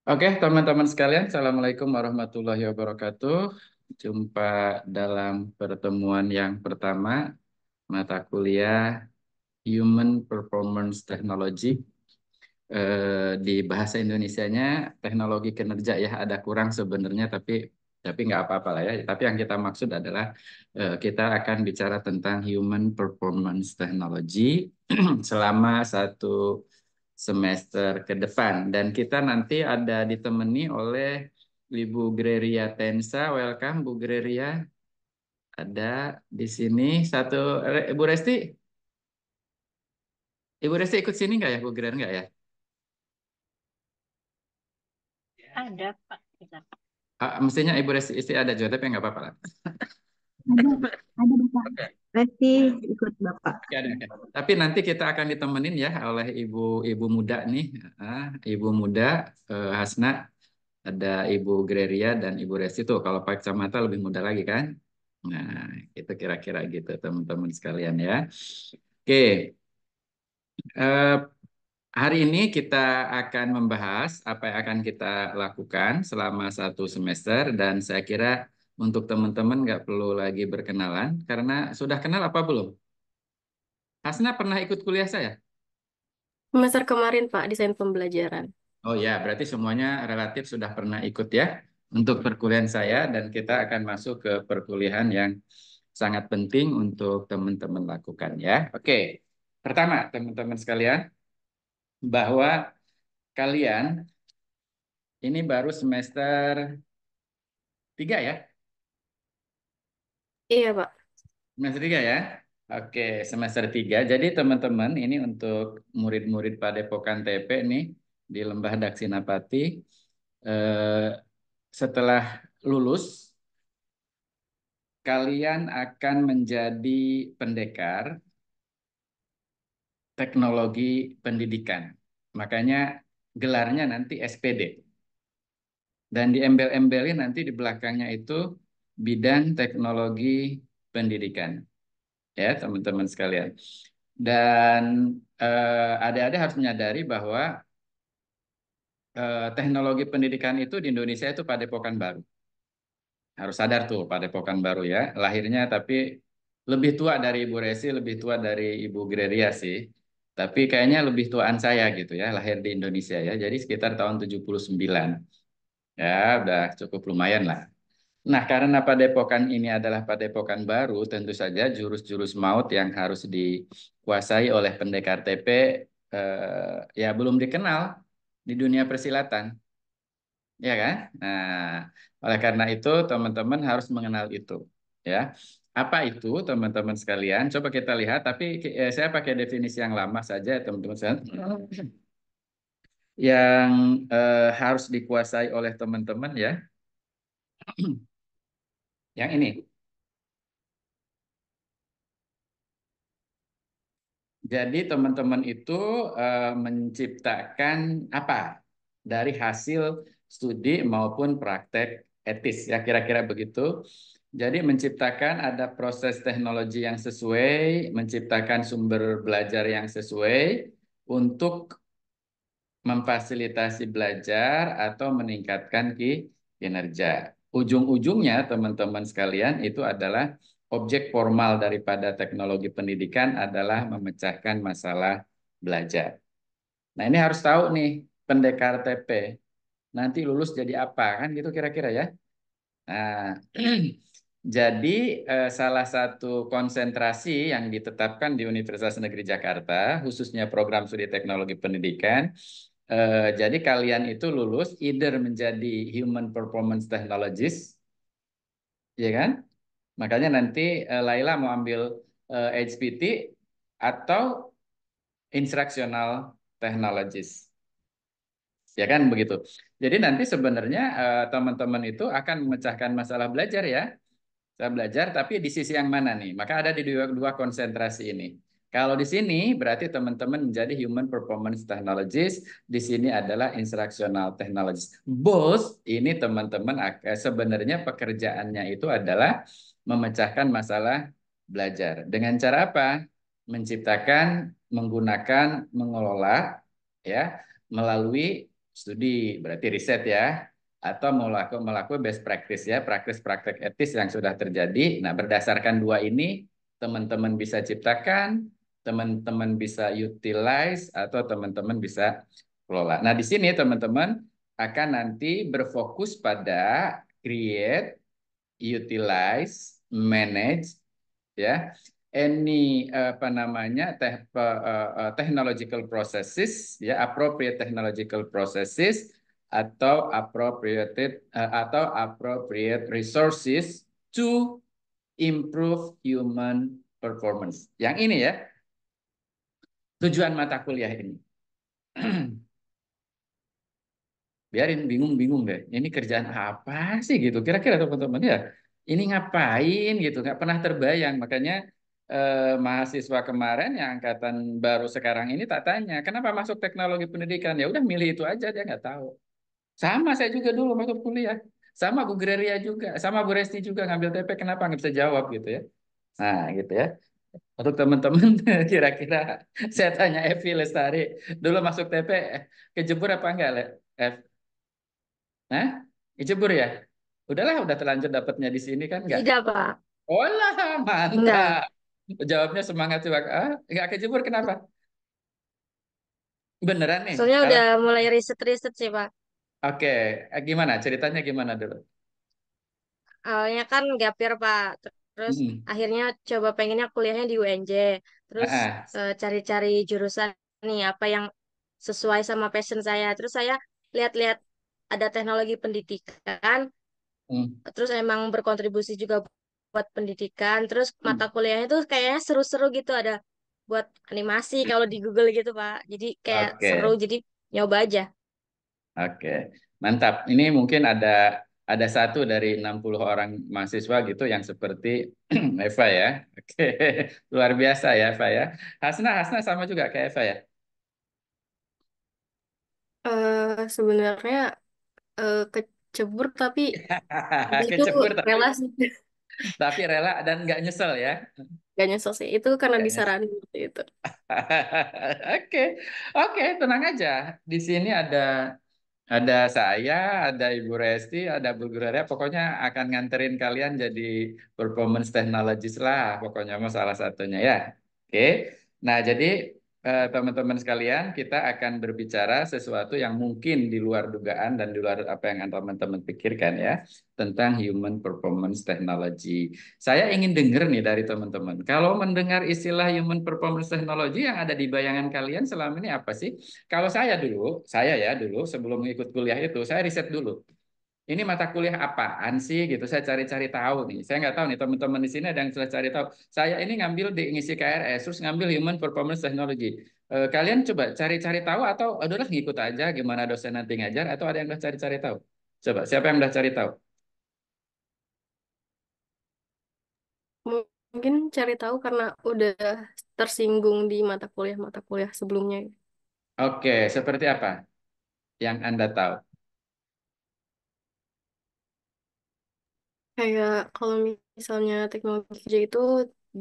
Oke, teman-teman sekalian, Assalamualaikum warahmatullahi wabarakatuh. Jumpa dalam pertemuan yang pertama, mata kuliah Human Performance Technology. Di bahasa Indonesianya teknologi kinerja ya, ada kurang sebenarnya, tapi nggak apa-apa lah ya. Tapi yang kita maksud adalah kita akan bicara tentang Human Performance Technology selama satu semester ke depan. Dan kita nanti ada ditemani oleh Ibu Greria Tensa. Welcome, Bu Greria. Ada di sini satu, Ibu Resti. Ibu Resti ikut sini nggak ya, Bu Greria nggak ya? Ada, Pak. Bisa. Mestinya Ibu Resti istri ada juga, tapi nggak apa-apa lah. Ada Bapak. Pasti ikut Bapak. Oke, oke. Tapi nanti kita akan ditemenin ya oleh ibu muda nih, ibu muda Hasna, ada Ibu Greria dan Ibu Resti tuh. Kalau Pak Kacamata lebih muda lagi kan? Nah, itu kira-kira gitu teman-teman sekalian ya. Oke, eh, hari ini kita akan membahas apa yang akan kita lakukan selama satu semester dan saya kira untuk teman-teman nggak perlu lagi berkenalan karena sudah kenal apa belum? Hasna pernah ikut kuliah saya? Semester kemarin, Pak, desain pembelajaran. Oh ya, berarti semuanya relatif sudah pernah ikut ya untuk perkuliahan saya dan kita akan masuk ke perkuliahan yang sangat penting untuk teman-teman lakukan ya. Oke, pertama teman-teman sekalian bahwa kalian ini baru semester 3 ya, Iya, Pak. semester 3 ya. Oke, semester 3. Jadi teman-teman ini untuk murid-murid Padepokan TP nih di Lembah Daksinapati eh, setelah lulus kalian akan menjadi pendekar teknologi pendidikan. Makanya gelarnya nanti SPD. Dan di embel-embelin nanti di belakangnya itu bidang teknologi pendidikan. Ya, teman-teman sekalian. Dan adik-adik harus menyadari bahwa teknologi pendidikan itu di Indonesia itu padepokan baru. Harus sadar tuh Padepokan Baru ya. Lahirnya tapi lebih tua dari Ibu Resi, lebih tua dari Ibu Greria sih. Tapi kayaknya lebih tuaan saya gitu ya, lahir di Indonesia ya. Jadi sekitar tahun 79. Ya, udah cukup lumayan lah. Nah, karena Padepokan ini adalah Padepokan baru, tentu saja jurus-jurus maut yang harus dikuasai oleh pendekar TP ya belum dikenal di dunia persilatan. Ya kan? Nah, oleh karena itu teman-teman harus mengenal itu, ya. Apa itu teman-teman sekalian? Coba kita lihat, tapi saya pakai definisi yang lama saja, teman-teman sekalian. Yang harus dikuasai oleh teman-teman ya. Yang ini. Jadi teman-teman itu menciptakan apa? Dari hasil studi maupun praktek etis, ya kira-kira begitu. Jadi menciptakan ada proses teknologi yang sesuai, menciptakan sumber belajar yang sesuai untuk memfasilitasi belajar atau meningkatkan kinerja. Ujung-ujungnya teman-teman sekalian itu adalah objek formal daripada teknologi pendidikan adalah memecahkan masalah belajar. Nah, ini harus tahu nih pendekar TP. Nanti lulus jadi apa kan gitu kira-kira ya. Nah, jadi salah satu konsentrasi yang ditetapkan di Universitas Negeri Jakarta, khususnya program studi teknologi pendidikan, jadi kalian itu lulus either menjadi Human Performance Technologist, ya kan? Makanya nanti Laila mau ambil HPT atau Instructional Technologist. Ya kan begitu. Jadi nanti sebenarnya teman-teman itu akan memecahkan masalah belajar ya. Saya belajar, tapi di sisi yang mana nih? Maka ada di dua konsentrasi ini. Kalau di sini berarti teman-teman menjadi Human Performance Technologist, di sini adalah Instructional Technologist. Both ini teman-teman sebenarnya pekerjaannya itu adalah memecahkan masalah belajar. Dengan cara apa? Menciptakan, menggunakan, mengelola ya melalui studi, berarti riset ya, atau melakukan best practice ya, praktek etis yang sudah terjadi. Nah, berdasarkan dua ini, teman-teman bisa ciptakan, teman-teman bisa utilize, atau teman-teman bisa kelola. Nah, di sini teman-teman akan nanti berfokus pada create, utilize, manage, ya, any apa namanya technological processes, ya, appropriate technological processes atau appropriate resources to improve human performance. Yang ini ya tujuan mata kuliah ini. Biarin bingung-bingung deh. Ini kerjaan apa sih gitu? Kira-kira teman-teman ya. Ini ngapain gitu? Nggak pernah terbayang. Makanya mahasiswa kemarin yang angkatan baru sekarang ini tak tanya, kenapa masuk teknologi pendidikan? Ya udah milih itu aja, dia nggak tahu. Sama saya juga dulu masuk kuliah. Sama Bu Greria juga, sama Bu Resti juga ngambil TP, kenapa nggak bisa jawab gitu ya? Nah gitu ya. Untuk teman-teman kira-kira saya tanya Evi Lestari, dulu masuk TP kejebur apa enggak, Le? Ev? Hah? Kejebur ya? Udahlah, udah terlanjur dapatnya di sini kan enggak? Tidak, Pak. Oh lah, Enggak. mantap. Jawabnya semangat sih, Pak. Ah, enggak kejebur kenapa? Beneran nih? Soalnya Kalau udah mulai riset-riset sih, Pak. oke, gimana? Ceritanya gimana dulu? Awalnya kan gap year, Pak. Terus Mm-mm. akhirnya coba pengennya kuliahnya di UNJ. Terus Ah, ah. cari-cari jurusan nih apa yang sesuai sama passion saya. Terus saya lihat-lihat ada teknologi pendidikan, Mm, terus emang berkontribusi juga buat pendidikan. Terus mata mm. kuliahnya tuh kayaknya seru-seru gitu, ada buat animasi kalau di Google gitu, Pak. Jadi kayak seru, Oke, jadi nyoba aja. oke. Mantap. Ini mungkin ada satu dari 60 orang mahasiswa gitu yang seperti Eva ya. Oke. Luar biasa ya, Eva ya. Hasna sama juga kayak Eva ya. Sebenarnya kecebur tapi itu Kecebur tapi rela sih. rela dan nggak nyesel ya. Gak nyesel sih. Itu karena Nggak nyesel. disaranin seperti itu. Oke, oke, tenang aja. Di sini ada saya, ada Ibu Resti, ada Bu Gloria. Pokoknya akan nganterin kalian jadi performance technologist lah. Pokoknya mau salah satunya ya. Oke. Nah, jadi teman-teman sekalian, kita akan berbicara sesuatu yang mungkin di luar dugaan dan di luar apa yang teman-teman pikirkan ya, tentang human performance technology. Saya ingin dengar nih dari teman-teman. Kalau mendengar istilah human performance technology yang ada di bayangan kalian selama ini apa sih? Kalau saya ya dulu sebelum ikut kuliah itu, saya riset dulu. Ini mata kuliah apaan sih gitu. Saya cari-cari tahu nih. Saya nggak tahu nih teman-teman di sini ada yang sudah cari tahu. Saya ini ngambil di ngisi KRS, terus ngambil Human Performance Technology. Kalian coba cari-cari tahu atau udahlah ngikut aja gimana dosen nanti ngajar atau ada yang udah cari-cari tahu? Coba siapa yang udah cari tahu? Mungkin cari tahu karena udah tersinggung di mata kuliah sebelumnya. Oke, seperti apa yang Anda tahu? Kayak kalau misalnya teknologi kerja itu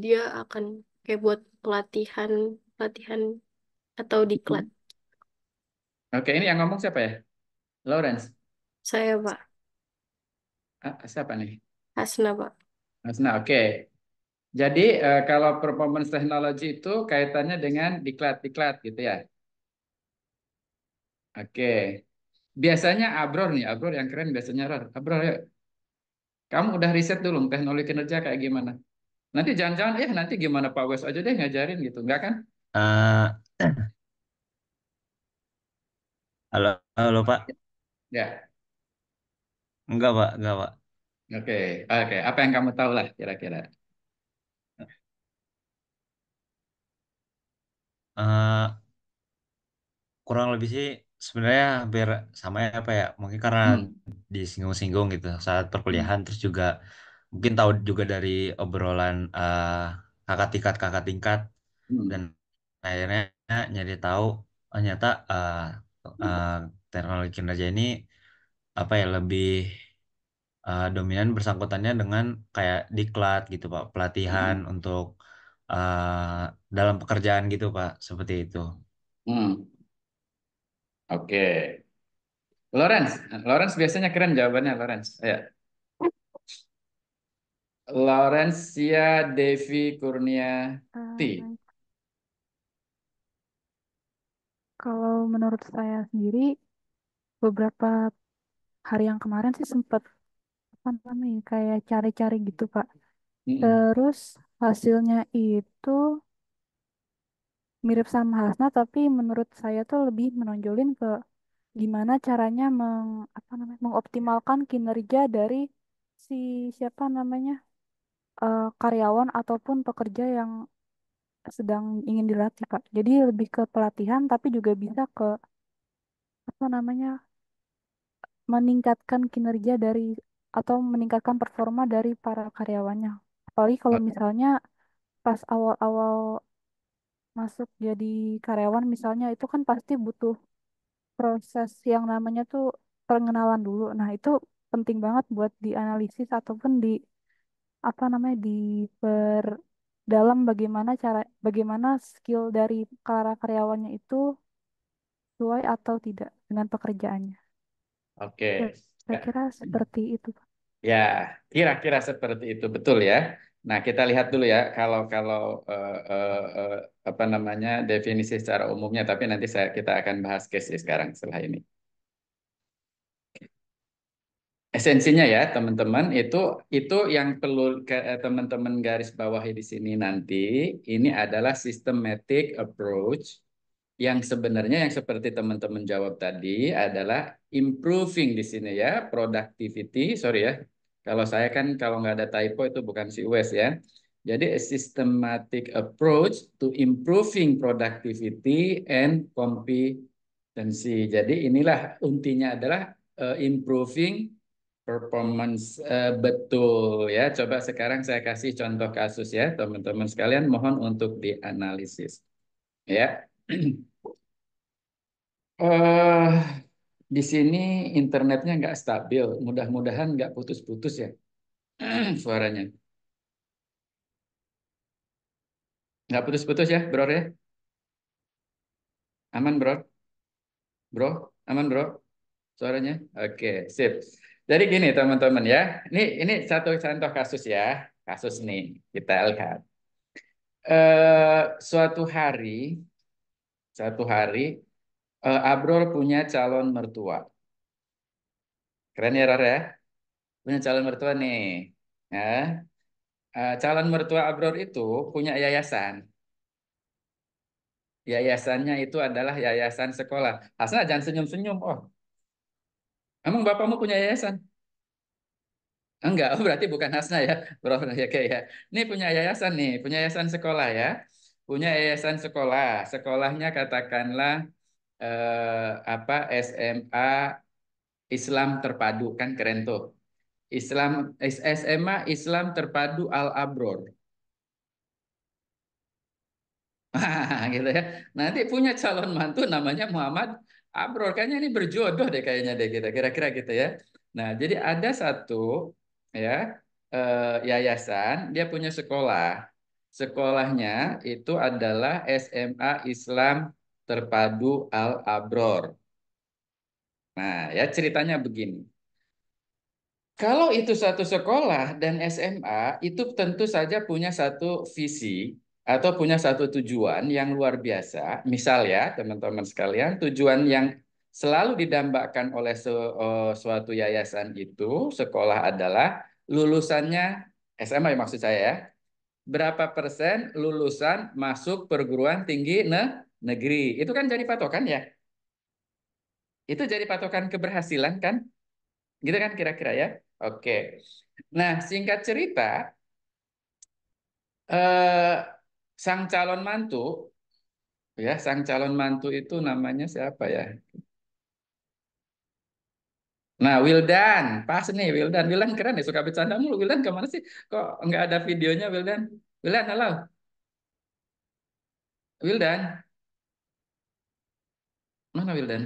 dia akan kayak buat pelatihan, pelatihan atau diklat. Oke, ini yang ngomong siapa ya? Lawrence. Saya Pak Siapa nih? Hasna Pak. Nah, oke. Jadi kalau performance technology itu kaitannya dengan diklat-diklat gitu ya. Oke. Biasanya Abror nih, Abror yang keren biasanya Ror. Abror, ya, kamu udah riset dulu teknologi kinerja kayak gimana? Nanti jangan-jangan nanti gimana Pak Wes aja deh ngajarin gitu, enggak kan? Eh, halo, halo Pak. Ya. Enggak Pak. Oke. Oke, apa yang kamu tahu lah kira-kira? Eh, kurang lebih sih sebenarnya hampir sama ya Pak ya. Mungkin karena Hmm. disinggung-singgung gitu saat Hmm. perkuliahan, terus juga mungkin tahu juga dari obrolan kakak tingkat dan Hmm. akhirnya nyari tahu ternyata eh, teknologi kinerja ini apa ya lebih dominan bersangkutannya dengan kayak diklat gitu Pak, pelatihan Hmm. untuk dalam pekerjaan gitu Pak, seperti itu. Hmm. Oke. Lawrence, Lawrence biasanya keren jawabannya Lawrence. Ayo. Laurencia Devi Kurniati. Eh, Kalau menurut saya sendiri, beberapa hari yang kemarin sih sempat apa namanya kayak cari-cari gitu Pak. Mm-mm. Terus hasilnya itu mirip sama Hasna, tapi menurut saya tuh lebih menonjolin ke gimana caranya apa namanya mengoptimalkan kinerja dari si siapa namanya karyawan ataupun pekerja yang sedang ingin dilatih Pak. Jadi lebih ke pelatihan, tapi juga bisa ke apa namanya meningkatkan kinerja dari atau meningkatkan performa dari para karyawannya. Apalagi kalau misalnya pas awal-awal masuk jadi karyawan misalnya itu kan pasti butuh proses yang namanya tuh pengenalan dulu. Nah, itu penting banget buat dianalisis ataupun di apa namanya dalam bagaimana skill dari para karyawannya itu sesuai atau tidak dengan pekerjaannya. Oke. Ya, Kira-kira seperti itu, Pak. ya, kira-kira seperti itu betul ya. Nah, kita lihat dulu ya kalau kalau apa namanya definisi secara umumnya, tapi nanti kita akan bahas case sekarang setelah ini. Esensinya ya teman-teman itu yang perlu teman-teman garis bawahi di sini nanti ini adalah systematic approach yang sebenarnya yang seperti teman-teman jawab tadi adalah improving di sini ya productivity sorry ya kalau saya kan kalau nggak ada typo itu bukan si Wes ya jadi a systematic approach to improving productivity and competency jadi inilah intinya adalah improving performance betul ya. Coba sekarang saya kasih contoh kasus ya, teman-teman sekalian. Mohon untuk dianalisis ya. eh di sini internetnya nggak stabil. Mudah-mudahan nggak putus-putus ya suaranya. Nggak putus-putus ya, bro ya. Aman bro, bro, aman bro. Suaranya. Oke, sip. Jadi gini teman-teman ya. Ini satu contoh kasus ya. Kasus nih kita lihat. Suatu hari Abrol punya calon mertua. Keren ya, Rara ya? Punya calon mertua nih. Ya. Calon mertua Abrol itu punya yayasan. Yayasannya itu adalah yayasan sekolah. Asal jangan senyum-senyum. Oh, emang bapakmu punya yayasan? Enggak, oh, berarti bukan Hasna ya, Bro. Ya, kayak ya. Ini punya yayasan nih, punya yayasan sekolah ya. Punya yayasan sekolah. Sekolahnya katakanlah apa SMA Islam Terpadu kan keren tuh. SMA Islam Terpadu Al Abror. Gitu ya. Nanti punya calon mantu namanya Muhammad Abror. Kayaknya ini berjodoh deh kayaknya deh kita kira-kira gitu ya. Nah, jadi ada satu ya yayasan dia punya sekolah. Sekolahnya itu adalah SMA Islam Terpadu Al Abror. Nah, ya ceritanya begini. Kalau itu satu sekolah dan SMA itu tentu saja punya satu visi atau punya satu tujuan yang luar biasa. Misal ya teman-teman sekalian, tujuan yang selalu didambakan oleh suatu yayasan itu sekolah adalah lulusannya SMA ya maksud saya ya. Berapa persen lulusan masuk perguruan tinggi negeri. Itu kan jadi patokan ya. Itu jadi patokan keberhasilan kan? Gitu kan kira-kira ya. Oke. Nah, singkat cerita, eh, sang calon mantu, ya, sang calon mantu itu namanya siapa ya? Nah, Wildan, pas nih Wildan. Wildan keren ya, suka bercanda mulu. Wildan kemana sih? Kok nggak ada videonya Wildan? Wildan, halo. Wildan, mana Wildan?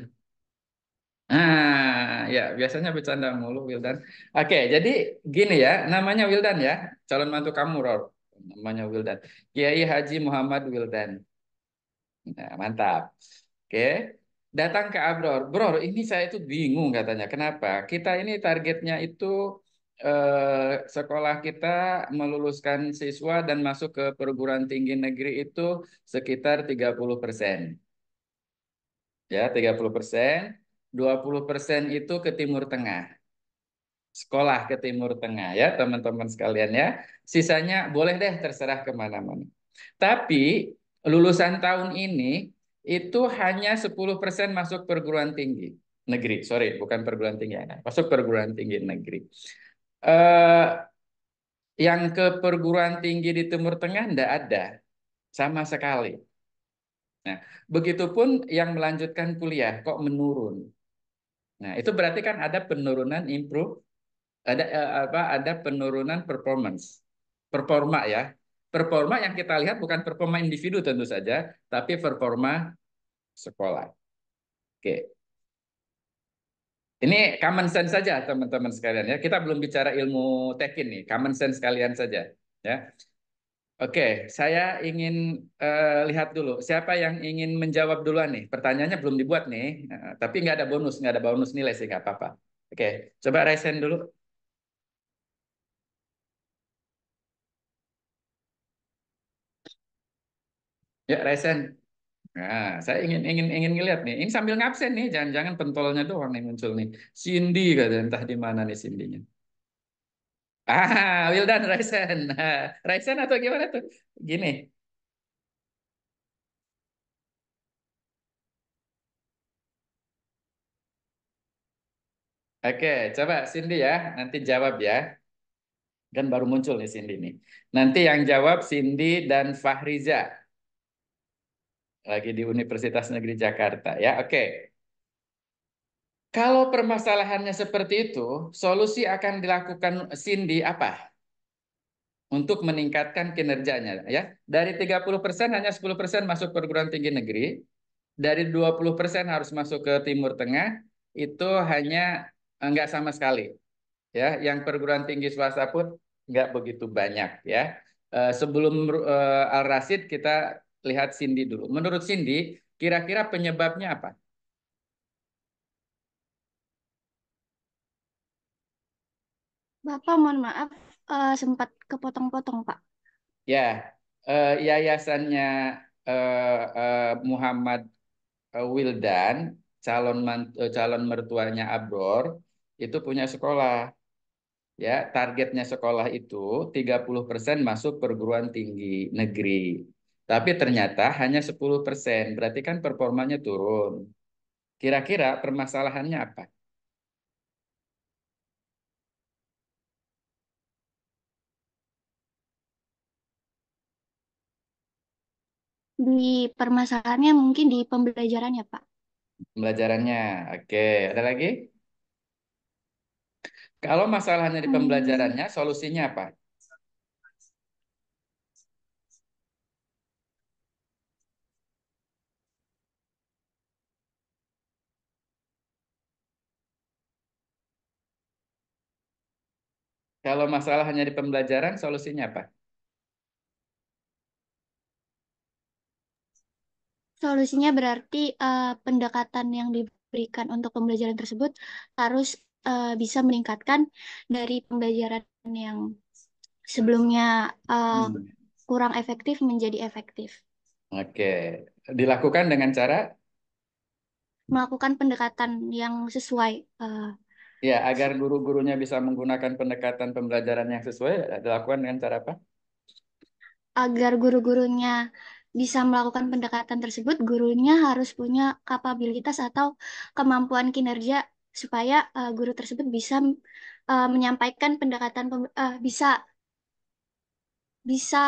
Ah, ya, biasanya bercanda mulu Wildan. Oke, jadi gini ya, namanya Wildan ya, calon mantu kamu, Ror. Namanya Wildan. Kiai Haji Muhammad Wildan. Nah, mantap. Oke. datang ke Abror, Bror, ini saya itu bingung katanya. Kenapa? Kita ini targetnya itu sekolah kita meluluskan siswa dan masuk ke perguruan tinggi negeri itu sekitar 30%. Ya, 30%. 20% itu ke Timur Tengah. Sekolah ke Timur Tengah ya, teman-teman sekalian ya. Sisanya boleh deh terserah kemana-mana. Tapi lulusan tahun ini itu hanya 10% masuk perguruan tinggi negeri. Sorry, bukan perguruan tinggi anak. Masuk perguruan tinggi negeri. Eh, yang ke perguruan tinggi di Timur Tengah enggak ada sama sekali. Nah, begitupun yang melanjutkan kuliah kok menurun. Nah, itu berarti kan ada penurunan improve, ada ada penurunan performance. Performa ya. Performa yang kita lihat bukan performa individu tentu saja, tapi performa sekolah. Oke. Ini common sense saja teman-teman sekalian ya. Kita belum bicara ilmu tekin nih, common sense kalian saja ya. Oke, saya ingin lihat dulu siapa yang ingin menjawab duluan nih. Pertanyaannya belum dibuat nih, tapi nggak ada bonus nilai sih nggak apa-apa. Oke, coba Raisen dulu. Ya Raisen. Nah, saya ingin ngeliat nih. Ini sambil ngabsen nih, jangan-jangan pentolnya doang nih muncul nih. Cindy katanya, entah di mana nih Cindy-nya. Ah, Wildan Raisen. Raisen atau gimana tuh? Gini. Oke, coba Cindy ya, nanti jawab ya. Kan baru muncul nih Cindy nih. Nanti yang jawab Cindy dan Fahriza. Lagi di Universitas Negeri Jakarta ya. Oke. Kalau permasalahannya seperti itu, solusi akan dilakukan Cindy apa? Untuk meningkatkan kinerjanya ya. Dari 30% hanya 10% masuk perguruan tinggi negeri, dari 20% harus masuk ke Timur Tengah, itu hanya enggak sama sekali ya. Yang perguruan tinggi swasta pun enggak begitu banyak ya. Sebelum Al Rasid kita lihat Cindy dulu. Menurut Cindy, kira-kira penyebabnya apa? Bapak, mohon maaf, sempat kepotong-potong, Pak. Ya, yayasannya Muhammad Wildan, calon mertuanya Abror, itu punya sekolah. Ya, targetnya sekolah itu 30% masuk perguruan tinggi negeri. Tapi ternyata hanya 10%, berarti kan performanya turun. Kira-kira permasalahannya apa? Di permasalahannya mungkin di pembelajarannya, Pak. Pembelajarannya. Oke, ada lagi? Kalau masalahnya di Hmm, pembelajarannya, solusinya apa? Kalau masalahnya di pembelajaran, solusinya apa? solusinya berarti pendekatan yang diberikan untuk pembelajaran tersebut harus bisa meningkatkan dari pembelajaran yang sebelumnya Hmm. kurang efektif menjadi efektif. Oke, dilakukan dengan cara Melakukan pendekatan yang sesuai. ya agar guru-gurunya bisa menggunakan pendekatan pembelajaran yang sesuai dilakukan dengan cara apa? Agar guru-gurunya bisa melakukan pendekatan tersebut, gurunya harus punya kapabilitas atau kemampuan kinerja supaya guru tersebut bisa menyampaikan bisa bisa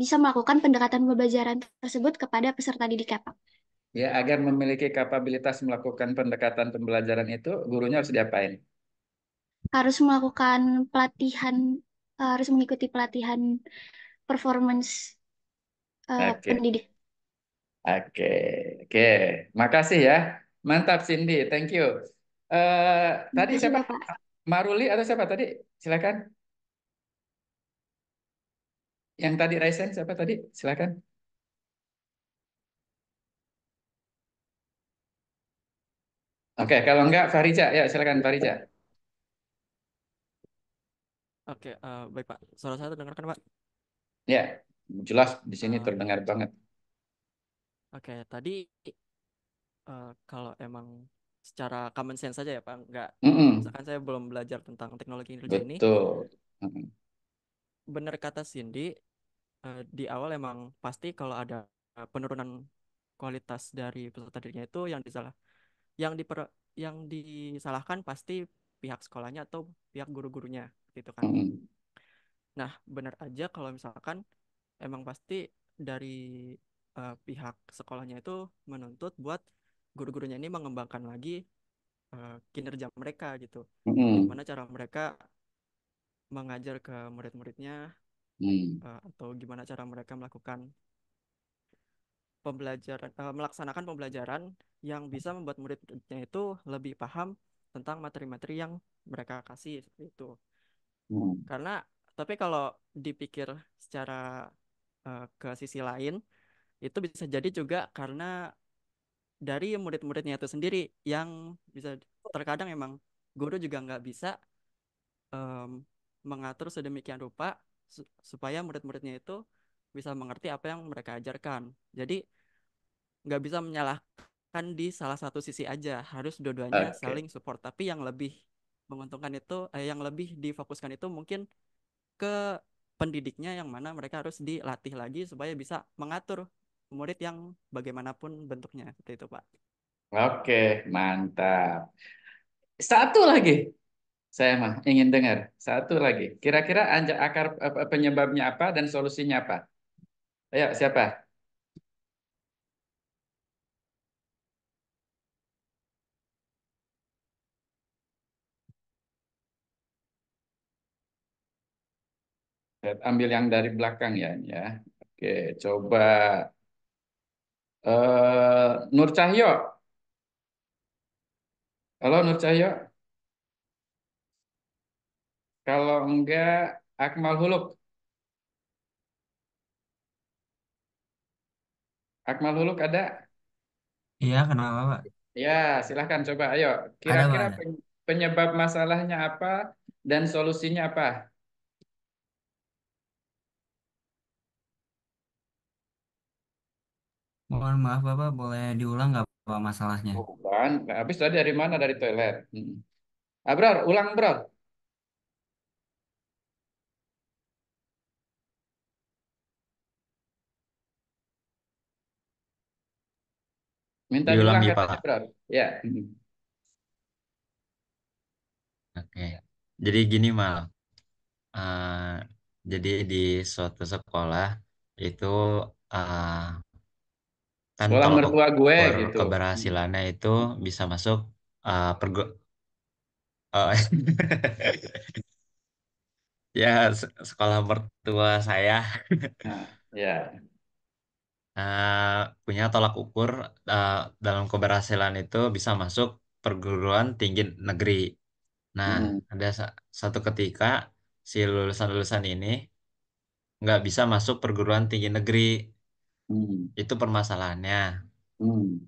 bisa melakukan pendekatan pembelajaran tersebut kepada peserta didiknya, Pak. Ya agar memiliki kapabilitas melakukan pendekatan pembelajaran itu gurunya harus diapain? Harus melakukan pelatihan, harus mengikuti pelatihan performance Oke, pendidik. oke, oke. Makasih ya, mantap Cindy, thank you. Eh Terima tadi kasih, siapa? Bapak. Maruli atau siapa tadi? Silakan. Yang tadi Raisen siapa tadi? Silakan. Oke, kalau enggak Farija, ya silakan Farija. Oke, baik Pak. Suara saya terdengarkan Pak? Ya, jelas di sini Eh, terdengar banget. oke, tadi kalau emang secara common sense saja ya Pak, nggak, Mm-mm, misalkan saya belum belajar tentang teknologi energi ini, betul. Mm-mm, benar kata Cindy, di awal emang pasti kalau ada penurunan kualitas dari peserta didiknya itu yang diper, yang disalahkan pasti pihak sekolahnya atau pihak guru-gurunya gitu kan. mm-mm, Nah, benar aja kalau misalkan emang pasti dari pihak sekolahnya itu menuntut buat guru-gurunya ini mengembangkan lagi kinerja mereka gitu. mm-mm, Gimana cara mereka mengajar ke murid-muridnya, mm, atau gimana cara mereka melakukan pembelajaran, melaksanakan pembelajaran yang bisa membuat muridnya itu lebih paham tentang materi-materi yang mereka kasih seperti itu. mm. Karena tapi kalau dipikir secara ke sisi lain, itu bisa jadi juga karena dari murid-muridnya itu sendiri yang bisa, terkadang emang guru juga nggak bisa em, mengatur sedemikian rupa supaya murid-muridnya itu bisa mengerti apa yang mereka ajarkan. Jadi nggak bisa menyalahkan di salah satu sisi aja, harus dua-duanya Oke, saling support. Tapi yang lebih menguntungkan itu, yang lebih difokuskan itu mungkin ke pendidiknya, yang mana mereka harus dilatih lagi supaya bisa mengatur murid yang bagaimanapun bentuknya seperti itu Pak. oke, mantap. Satu lagi, saya mah ingin dengar. Satu lagi. Kira-kira akar penyebabnya apa dan solusinya apa? Ayo, siapa? Saya ambil yang dari belakang ya, ini ya. Oke, coba Nur Cahyo. Halo Nur Cahyo. Kalau enggak Akmal Huluk. Akmal Huluk ada? Iya, kenapa Pak? Ya, silahkan coba. Ayo, Ada Pak, kira-kira ada. penyebab masalahnya apa dan solusinya apa? Mohon maaf Bapak, boleh diulang nggak Pak masalahnya? Bukan. Habis tadi dari mana? Dari toilet. Bro, ulang bro. Minta Diulang diulang di katanya Pak. bro. Ya. Oke. Jadi gini Mal. Eh, jadi di suatu sekolah itu eh, kan Sekolah tolak mertua gue ukur gitu. keberhasilannya itu bisa masuk pergu ya sekolah mertua saya Nah, ya. punya tolak ukur eh, dalam keberhasilan itu bisa masuk perguruan tinggi negeri. Nah, Mm, ada satu ketika si lulusan-lulusan ini nggak bisa masuk perguruan tinggi negeri. mm, Itu permasalahannya. mm.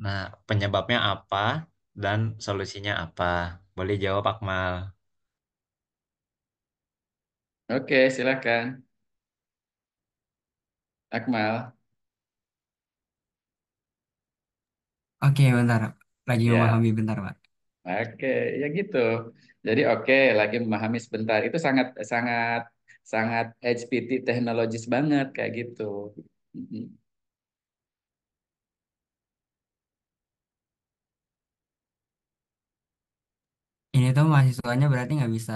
Nah, penyebabnya apa dan solusinya apa? Boleh jawab Akmal. Oke, silakan. Akmal. Oke, bentar. Lagi Ya. memahami bentar Pak. Oke, ya gitu. Jadi oke, lagi memahami sebentar. Itu sangat sangat sangat HPT teknologis banget kayak gitu. Mm-mm. Ini tuh mahasiswanya berarti nggak bisa,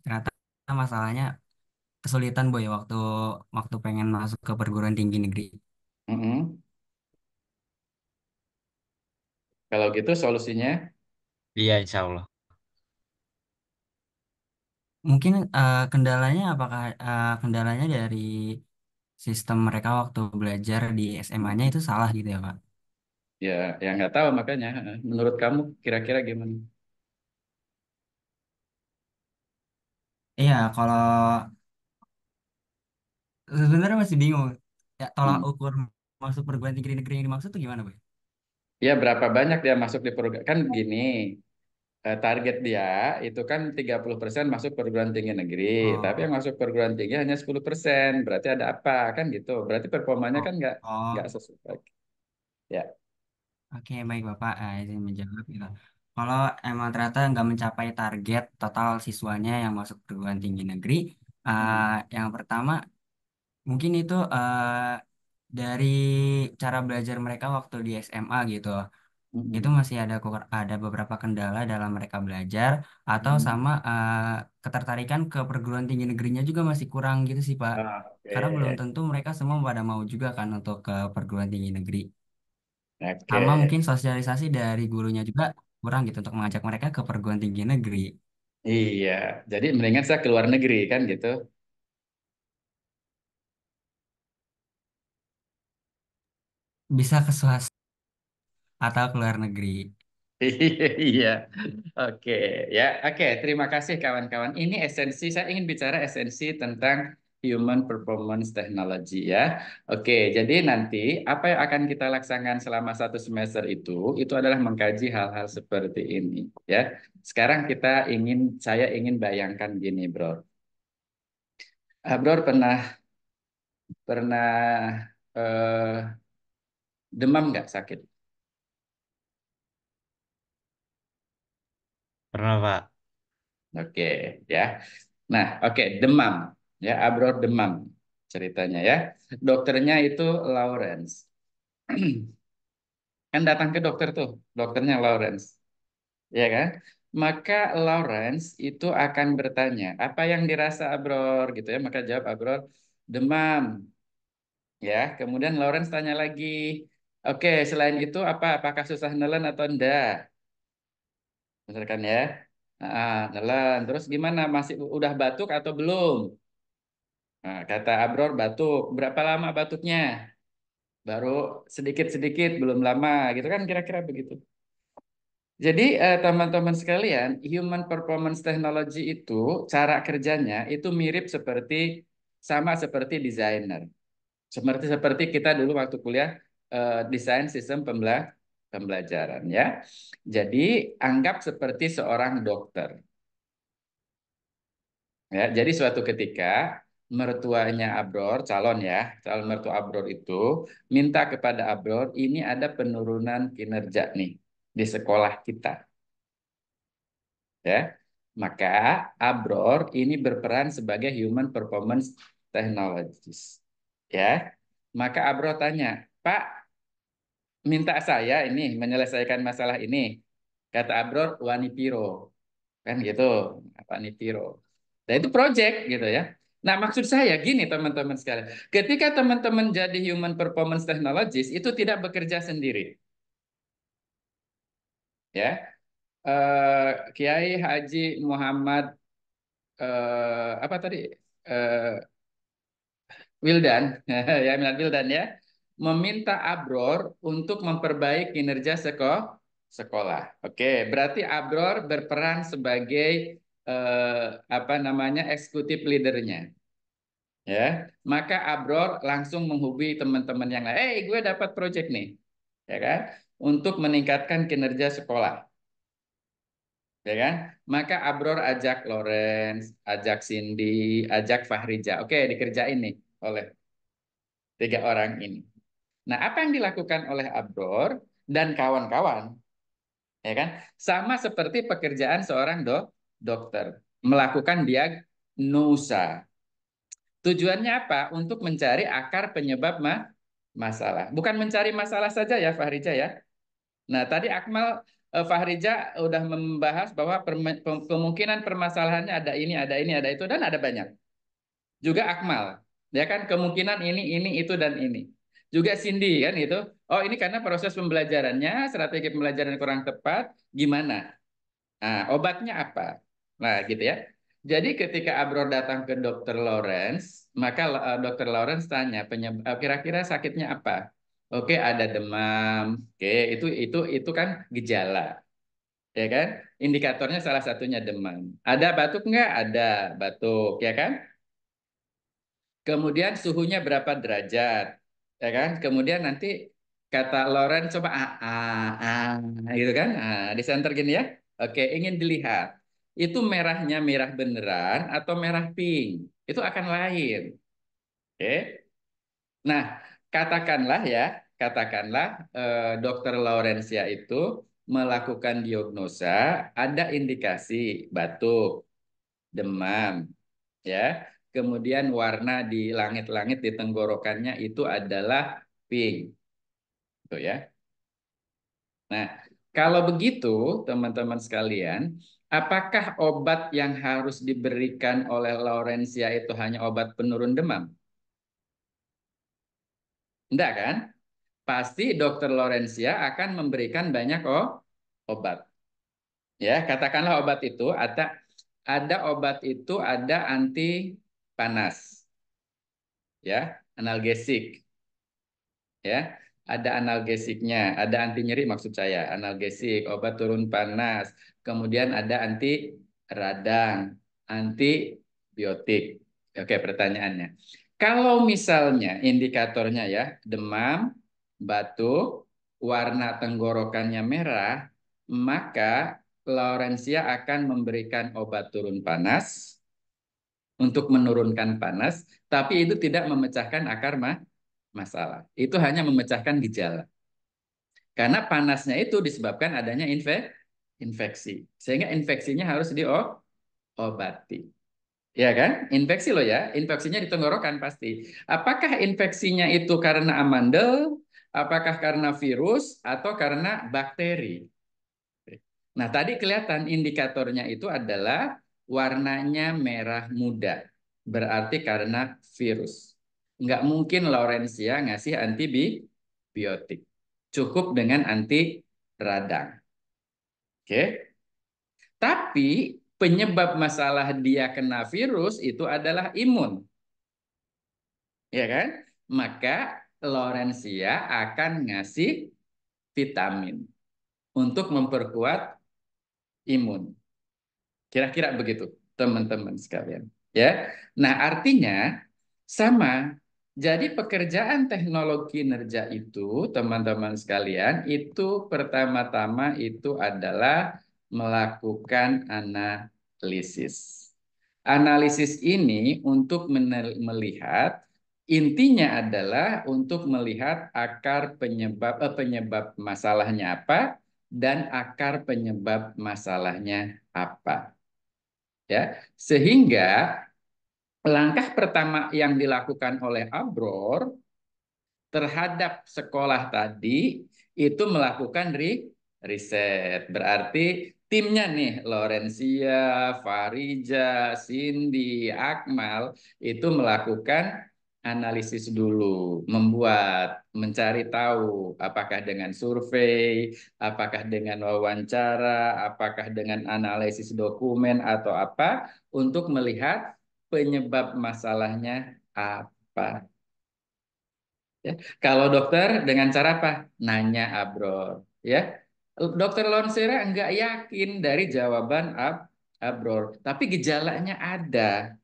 ternyata masalahnya kesulitan Boy waktu waktu pengen masuk ke perguruan tinggi negeri. Mm-mm. Kalau gitu solusinya, Iya, insya Allah. Mungkin kendalanya apakah kendalanya dari sistem mereka waktu belajar di SMA-nya itu salah gitu ya Pak? ya yang nggak tahu makanya. Menurut kamu kira-kira gimana? Iya, kalau sebenarnya masih bingung. Ya, tolak Hmm. ukur masuk perguruan tinggi negeri yang dimaksud tuh gimana Boy? Ya berapa banyak dia masuk di program kan gini, target dia itu kan 30% masuk perguruan tinggi negeri, tapi yang Oh, masuk perguruan tinggi hanya 10%. Berarti ada apa kan gitu. Berarti performanya oh, kan nggak oh. sesuai. Ya. Oke, baik Bapak, izin menjawab gitu. Kalau emang ternyata nggak mencapai target total siswanya yang masuk perguruan tinggi negeri, eh, Mm-mm. yang pertama mungkin itu dari cara belajar mereka waktu di SMA gitu. Itu Mm-mm. masih ada beberapa kendala dalam mereka belajar atau Mm-mm. sama ketertarikan ke perguruan tinggi negerinya juga masih kurang gitu sih Pak. Ah, Karena belum oke. tentu mereka semua pada mau juga kan untuk ke perguruan tinggi negeri. Sama Oke. mungkin sosialisasi dari gurunya juga kurang gitu untuk mengajak mereka ke perguruan tinggi negeri. Iya. Jadi mendingan saya keluar negeri kan gitu. Bisa ke swasta atau ke luar negeri. Iya, oke ya, oke. Terima kasih kawan-kawan. Ini esensi. Saya ingin bicara esensi tentang human performance technology ya. Oke, jadi nanti apa yang akan kita laksanakan selama 1 semester itu adalah mengkaji hal-hal seperti ini ya. Sekarang saya ingin bayangkan gini, bro. Bro pernah pernah eh, demam nggak sakit? Pernah, Pak. Oke, ya. Nah, oke, demam. Ya, Abror demam ceritanya ya. Dokternya itu Lawrence. Kan datang ke dokter tuh, dokternya Lawrence. Ya kan? Maka Lawrence itu akan bertanya, apa yang dirasa Abror gitu ya. Maka jawab Abror, demam. Ya, kemudian Lawrence tanya lagi, oke, selain itu apakah susah nelen atau enggak? Misalkan ya. Nelen. Terus gimana? Masih udah batuk atau belum? Nah, kata Abror batuk. Berapa lama batuknya? Baru sedikit-sedikit, belum lama, gitu kan kira-kira begitu. Jadi teman-teman sekalian, human performance technology itu cara kerjanya itu mirip sama seperti desainer. Seperti kita dulu waktu kuliah desain sistem pembelajaran ya. Jadi anggap seperti seorang dokter. Ya, jadi suatu ketika mertuanya Abror, calon mertua Abror itu minta kepada Abror, ini ada penurunan kinerja nih di sekolah kita, ya. Maka Abror ini berperan sebagai human performance technologist, ya. Maka Abror tanya, Pak, minta saya ini menyelesaikan masalah ini. Kata Abror, Wani Piro. Kan gitu, Pak Nitiro. Nah itu project gitu ya. Nah maksud saya gini teman-teman sekalian, ketika teman-teman jadi human performance technologist itu tidak bekerja sendiri, ya. Kiai Haji Muhammad apa tadi Wildan, ya Wildan ya, meminta Abror untuk memperbaiki kinerja sekolah. Oke, berarti Abror berperan sebagai apa namanya eksekutif leadernya. Ya, maka Abror langsung menghubungi teman-teman yang lain. Gue dapat project nih, ya kan, untuk meningkatkan kinerja sekolah, ya kan. Maka Abror ajak Lawrence, ajak Cindy, ajak Fahrija. Oke, dikerjain nih oleh 3 orang ini. Nah, apa yang dilakukan oleh Abror dan kawan-kawan, ya kan, sama seperti pekerjaan seorang dokter, melakukan diagnosa. Tujuannya apa? Untuk mencari akar penyebab masalah. Bukan mencari masalah saja ya Fahrija ya. Nah, tadi Akmal Fahrija udah membahas bahwa kemungkinan permasalahannya ada ini, ada ini, ada itu dan ada banyak. Juga Akmal, ya kan kemungkinan ini, itu dan ini. Juga Cindy kan itu. Oh, ini karena proses pembelajarannya, strategi pembelajaran kurang tepat, gimana? Nah, obatnya apa? Nah, gitu ya. Jadi ketika Abror datang ke Dokter Lawrence, maka Dokter Lawrence tanya kira-kira sakitnya apa? Oke, ada demam. Oke, itu kan gejala, ya kan? Indikatornya salah satunya demam. Ada batuk nggak? Ada batuk, ya kan? Kemudian suhunya berapa derajat, ya kan? Kemudian nanti Kata Loren coba gitu kan? Di center gini ya. Oke, ingin dilihat. Itu merahnya merah beneran atau merah pink? Itu akan lain. Oke. Nah, katakanlah ya, katakanlah Dokter Laurencia itu melakukan diagnosa, ada indikasi batuk, demam, ya. Kemudian warna di langit-langit di tenggorokannya itu adalah pink, gitu ya. Nah, kalau begitu, teman-teman sekalian, apakah obat yang harus diberikan oleh Laurencia itu hanya obat penurun demam? Enggak kan? Pasti Dokter Laurencia akan memberikan banyak obat. Ya, katakanlah obat itu ada obat itu ada anti panas, ya, analgesik, ya. Ada analgesiknya, ada anti nyeri maksud saya, analgesik, obat turun panas. Kemudian ada anti radang, antibiotik. Oke, pertanyaannya. Kalau misalnya indikatornya ya, demam, batuk, warna tenggorokannya merah, maka Laurencia akan memberikan obat turun panas untuk menurunkan panas, tapi itu tidak memecahkan akar masalah. Itu hanya memecahkan gejala. Karena panasnya itu disebabkan adanya infeksi. Sehingga infeksinya harus diobati. Ya kan? Infeksi loh ya. Infeksinya di tenggorokan pasti. Apakah infeksinya itu karena amandel, apakah karena virus, atau karena bakteri? Nah, tadi kelihatan indikatornya itu adalah warnanya merah muda. Berarti karena virus. Nggak mungkin Laurencia ngasih antibiotik. Cukup dengan anti radang. Oke. Tapi penyebab masalah dia kena virus itu adalah imun. Ya kan? Maka Laurencia akan ngasih vitamin untuk memperkuat imun. Kira-kira begitu, teman-teman sekalian. Ya. Nah, artinya sama. Jadi pekerjaan teknolog kinerja itu, teman-teman sekalian, itu pertama-tama itu adalah melakukan analisis. Analisis ini untuk melihat, intinya adalah untuk melihat akar penyebab masalahnya apa dan akar penyebab masalahnya apa. Ya, sehingga langkah pertama yang dilakukan oleh Abror terhadap sekolah tadi itu melakukan riset. Berarti timnya nih, Laurencia, Farija, Cindy, Akmal itu melakukan analisis dulu, mencari tahu apakah dengan survei, apakah dengan wawancara, apakah dengan analisis dokumen atau apa untuk melihat penyebab masalahnya apa. Ya. Kalau dokter dengan cara apa? Nanya Abror. Ya, dokter Lonsera enggak yakin dari jawaban Abror, tapi gejalanya ada.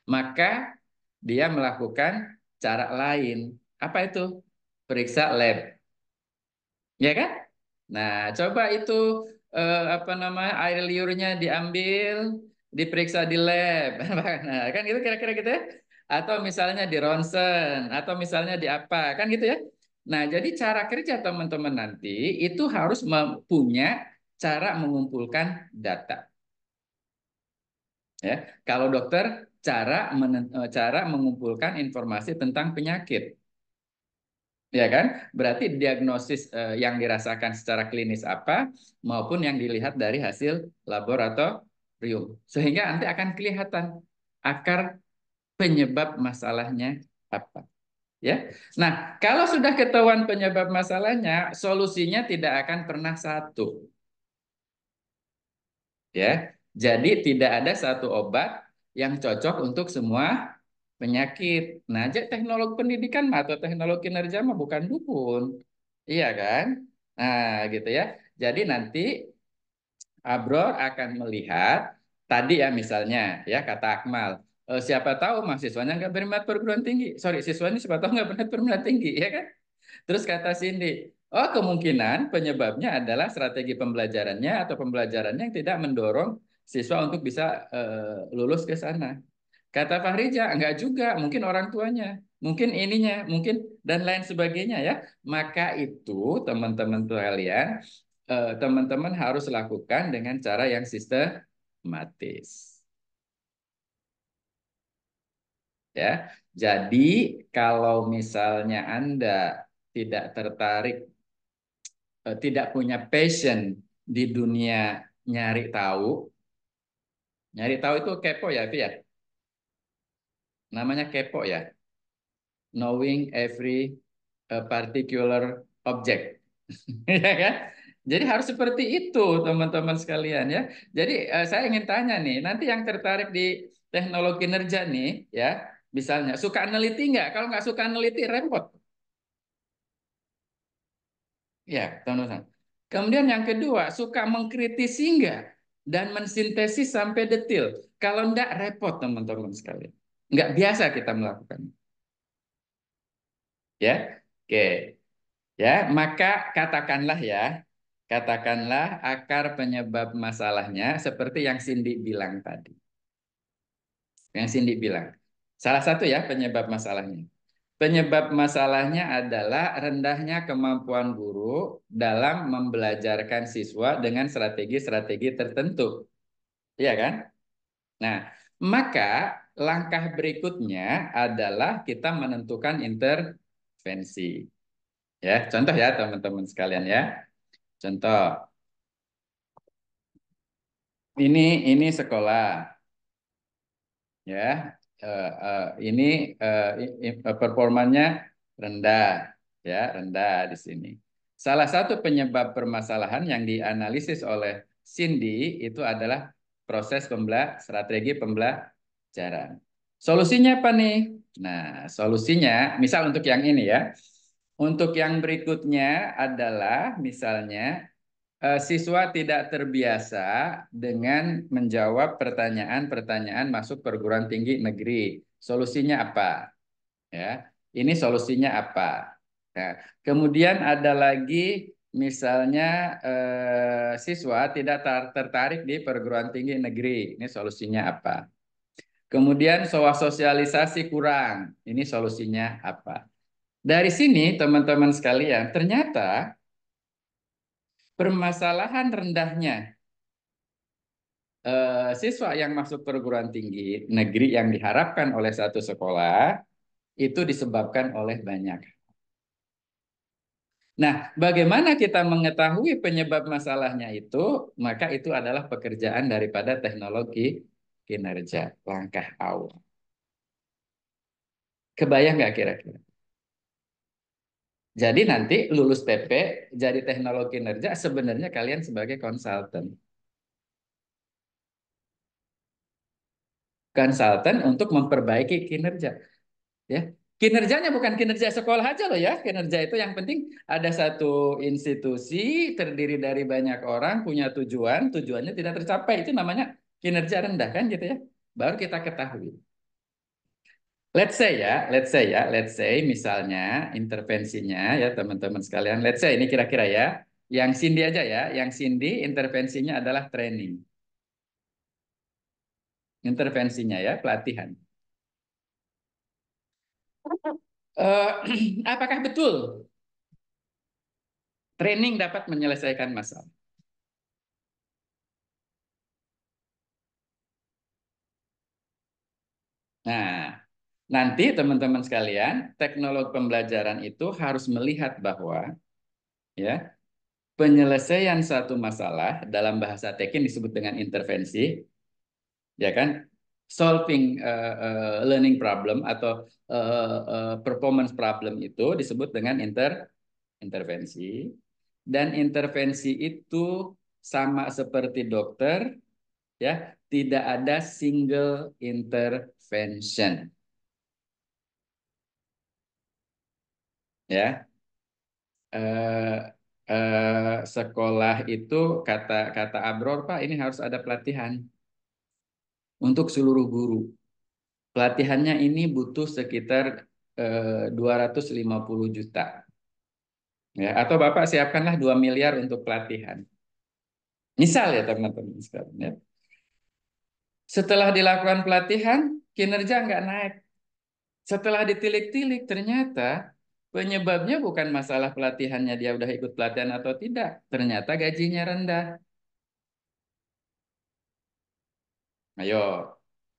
Maka dia melakukan cara lain. Apa itu? Periksa lab. Ya kan? Nah, coba itu apa namanya air liurnya diambil, diperiksa di lab. Nah, kan itu kira-kira gitu ya. Atau misalnya di ronsen, atau misalnya di apa, kan gitu ya. Nah, jadi cara kerja teman-teman nanti itu harus punya cara mengumpulkan data. Ya, kalau dokter cara mengumpulkan informasi tentang penyakit. Ya kan? Berarti diagnosis yang dirasakan secara klinis apa maupun yang dilihat dari hasil laboratorium. Sehingga nanti akan kelihatan akar penyebab masalahnya apa. Ya. Nah, kalau sudah ketahuan penyebab masalahnya, solusinya tidak akan pernah satu. Ya. Jadi tidak ada satu obat yang cocok untuk semua penyakit. Nah, jadi teknologi pendidikan atau teknologi kinerja mah bukan dukun. Iya kan? Nah, gitu ya. Jadi nanti Abror akan melihat tadi ya misalnya ya kata Akmal, siapa tahu mahasiswanya nggak berminat perguruan tinggi. Sorry, siswanya siapa tahu nggak berminat perguruan tinggi, ya kan? Terus kata Cindy, oh kemungkinan penyebabnya adalah strategi pembelajarannya atau pembelajarannya yang tidak mendorong siswa untuk bisa lulus ke sana. Kata Fahrija, enggak juga, mungkin orang tuanya, mungkin ininya, mungkin dan lain sebagainya ya. Maka itu teman-teman kalian, teman-teman harus lakukan dengan cara yang sistematis. Ya, jadi kalau misalnya Anda tidak tertarik, tidak punya passion di dunia nyari tahu itu kepo ya, Fi ya. Namanya kepo ya, knowing every particular object, ya kan? Jadi harus seperti itu teman-teman sekalian ya. Jadi saya ingin tanya nih, nanti yang tertarik di teknologi kinerja nih, ya, misalnya suka neliti nggak? Kalau nggak suka neliti repot. Ya, teman-teman. Kemudian yang kedua, suka mengkritisi enggak dan mensintesis sampai detil. Kalau enggak repot teman-teman sekalian. Enggak biasa kita melakukan. Ya. Oke. Ya, maka katakanlah akar penyebab masalahnya seperti yang Cindy bilang tadi. Yang Cindy bilang. Salah satu ya penyebab masalahnya. Penyebab masalahnya adalah rendahnya kemampuan guru dalam membelajarkan siswa dengan strategi-strategi tertentu. Iya kan? Nah, maka langkah berikutnya adalah kita menentukan intervensi. Ya, contoh ya teman-teman sekalian ya. Contoh, ini sekolah ya. Ini performanya rendah ya, rendah di sini. Salah satu penyebab permasalahan yang dianalisis oleh Cindy itu adalah strategi pembelajaran. Solusinya apa nih? Nah, solusinya misal untuk yang ini ya. Untuk yang berikutnya adalah misalnya siswa tidak terbiasa dengan menjawab pertanyaan-pertanyaan masuk perguruan tinggi negeri. Solusinya apa? Ya, ini solusinya apa? Nah, kemudian ada lagi misalnya siswa tidak tertarik di perguruan tinggi negeri. Ini solusinya apa? Kemudian sosialisasi kurang. Ini solusinya apa? Dari sini teman-teman sekalian, ternyata permasalahan rendahnya siswa yang masuk perguruan tinggi negeri yang diharapkan oleh satu sekolah itu disebabkan oleh banyak. Nah, bagaimana kita mengetahui penyebab masalahnya itu? Maka itu adalah pekerjaan daripada teknologi kinerja, langkah awal. Kebayang nggak kira-kira? Jadi nanti lulus TP jadi teknologi kinerja sebenarnya kalian sebagai konsultan. Konsultan untuk memperbaiki kinerja. Ya, kinerjanya bukan kinerja sekolah aja loh ya. Kinerja itu yang penting ada satu institusi terdiri dari banyak orang punya tujuan, tujuannya tidak tercapai itu namanya kinerja rendah kan gitu ya. Baru kita ketahui. Let's say misalnya intervensinya ya teman-teman sekalian. Let's say ini kira-kira ya. Yang Cindy aja ya, yang Cindy intervensinya adalah training. Intervensinya ya, pelatihan. Apakah betul training dapat menyelesaikan masalah? Nah, nanti teman-teman sekalian, teknologi pembelajaran itu harus melihat bahwa ya penyelesaian satu masalah dalam bahasa Tekin disebut dengan intervensi, ya kan? Solving learning problem atau performance problem itu disebut dengan intervensi. Dan intervensi itu sama seperti dokter, ya, tidak ada single intervention. Ya, sekolah itu kata kata Abror, Pak, ini harus ada pelatihan untuk seluruh guru. Pelatihannya ini butuh sekitar 250 juta. Ya, atau Bapak siapkanlah 2 miliar untuk pelatihan. Misal ya teman-teman sekalian ya. Setelah dilakukan pelatihan, kinerja nggak naik. Setelah ditilik-tilik, ternyata penyebabnya bukan masalah pelatihannya, dia udah ikut pelatihan atau tidak. Ternyata gajinya rendah. Ayo,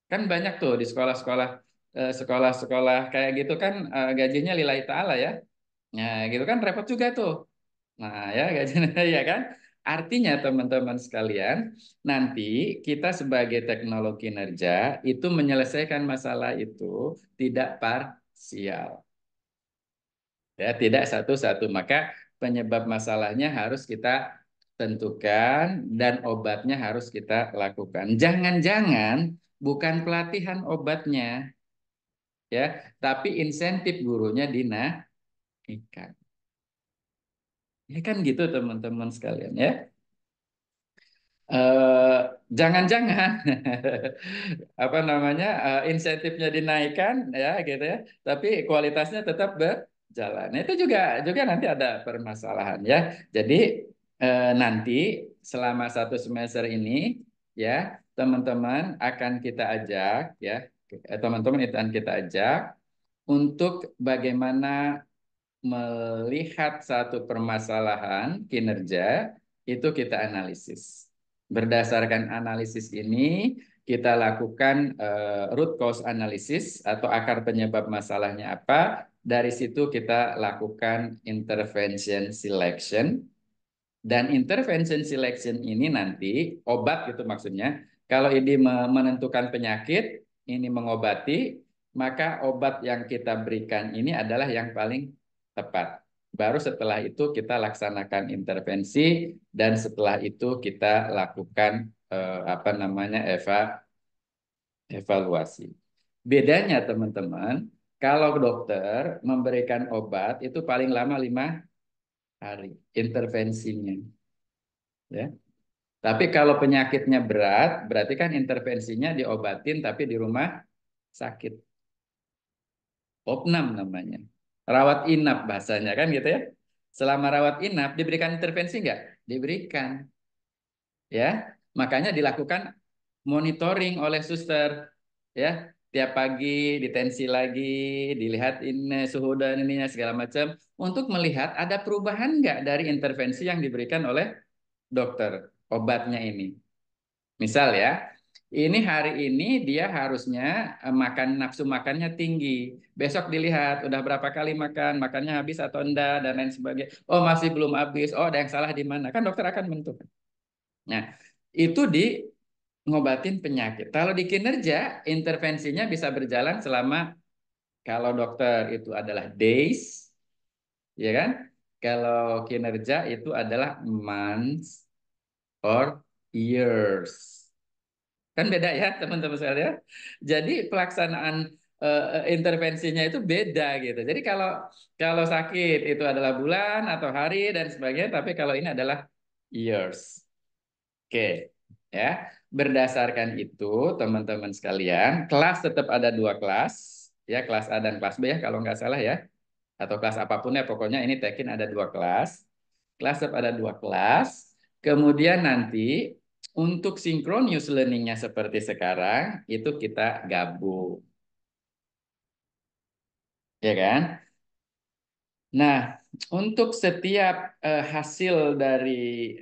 kan banyak tuh di sekolah-sekolah sekolah-sekolah kayak gitu kan gajinya lillahi ta'ala ya. Nah, gitu kan repot juga tuh. Nah, ya gajinya ya kan. Artinya teman-teman sekalian, nanti kita sebagai teknologi kinerja itu menyelesaikan masalah itu tidak parsial. Ya, tidak satu-satu. Maka penyebab masalahnya harus kita tentukan dan obatnya harus kita lakukan. Jangan-jangan bukan pelatihan obatnya, ya, tapi insentif gurunya dinaikkan. Ya kan gitu teman-teman sekalian ya. Eh, Jangan-jangan apa namanya insentifnya dinaikkan ya gitu ya, tapi kualitasnya tetap berjalan. Nah, itu juga nanti ada permasalahan ya. Jadi nanti selama 1 semester ini ya teman-teman akan kita ajak ya teman-teman itu akan kita ajak untuk bagaimana melihat satu permasalahan kinerja itu kita analisis. Berdasarkan analisis ini kita lakukan root cause analysis atau akar penyebab masalahnya apa. Dari situ kita lakukan intervention selection. Dan intervention selection ini nanti obat gitu maksudnya. Kalau ini menentukan penyakit, ini mengobati, maka obat yang kita berikan ini adalah yang paling tepat. Baru setelah itu kita laksanakan intervensi dan setelah itu kita lakukan apa namanya evaluasi. Bedanya teman-teman, kalau dokter memberikan obat itu paling lama 5 hari intervensinya, ya. Tapi kalau penyakitnya berat, berarti kan intervensinya diobatin tapi di rumah sakit. Opnam namanya. Rawat inap bahasanya kan gitu ya. Selama rawat inap diberikan intervensi nggak? Diberikan. Ya, makanya dilakukan monitoring oleh suster. Ya, tiap pagi ditensi lagi, dilihat ini suhu dan ininya segala macam untuk melihat ada perubahan nggak dari intervensi yang diberikan oleh dokter obatnya ini. Misal ya, ini hari ini dia harusnya makan nafsu makannya tinggi. Besok dilihat udah berapa kali makan, makannya habis atau enggak dan lain sebagainya. Oh, masih belum habis. Oh, ada yang salah di mana? Kan dokter akan menentukan. Nah, itu di ngobatin penyakit. Kalau di kinerja, intervensinya bisa berjalan selama kalau dokter itu adalah days, ya kan? Kalau kinerja itu adalah months or years. Kan beda ya teman-teman sekalian. Jadi pelaksanaan intervensinya itu beda gitu. Jadi kalau kalau sakit itu adalah bulan atau hari dan sebagainya, tapi kalau ini adalah years. Oke, ya. Berdasarkan itu teman-teman sekalian, kelas tetap ada 2 kelas, ya kelas A dan kelas B ya kalau nggak salah ya, atau kelas apapun ya pokoknya ini Tekin ada 2 kelas. Kelas tetap ada 2 kelas. Kemudian nanti untuk synchronous learningnya seperti sekarang itu kita gabung, ya kan? Nah, untuk setiap hasil dari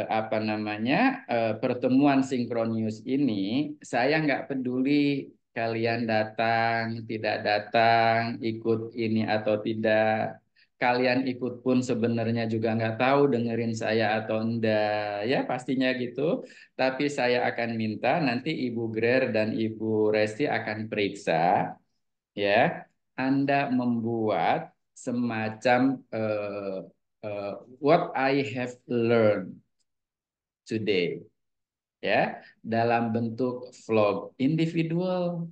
apa namanya pertemuan synchronous ini, saya nggak peduli kalian datang, tidak datang, ikut ini atau tidak. Kalian ikut pun sebenarnya juga nggak tahu dengerin saya atau enggak, ya pastinya gitu. Tapi saya akan minta nanti Ibu Grer dan Ibu Resti akan periksa ya, Anda membuat semacam uh, what I have learned today ya dalam bentuk vlog individual.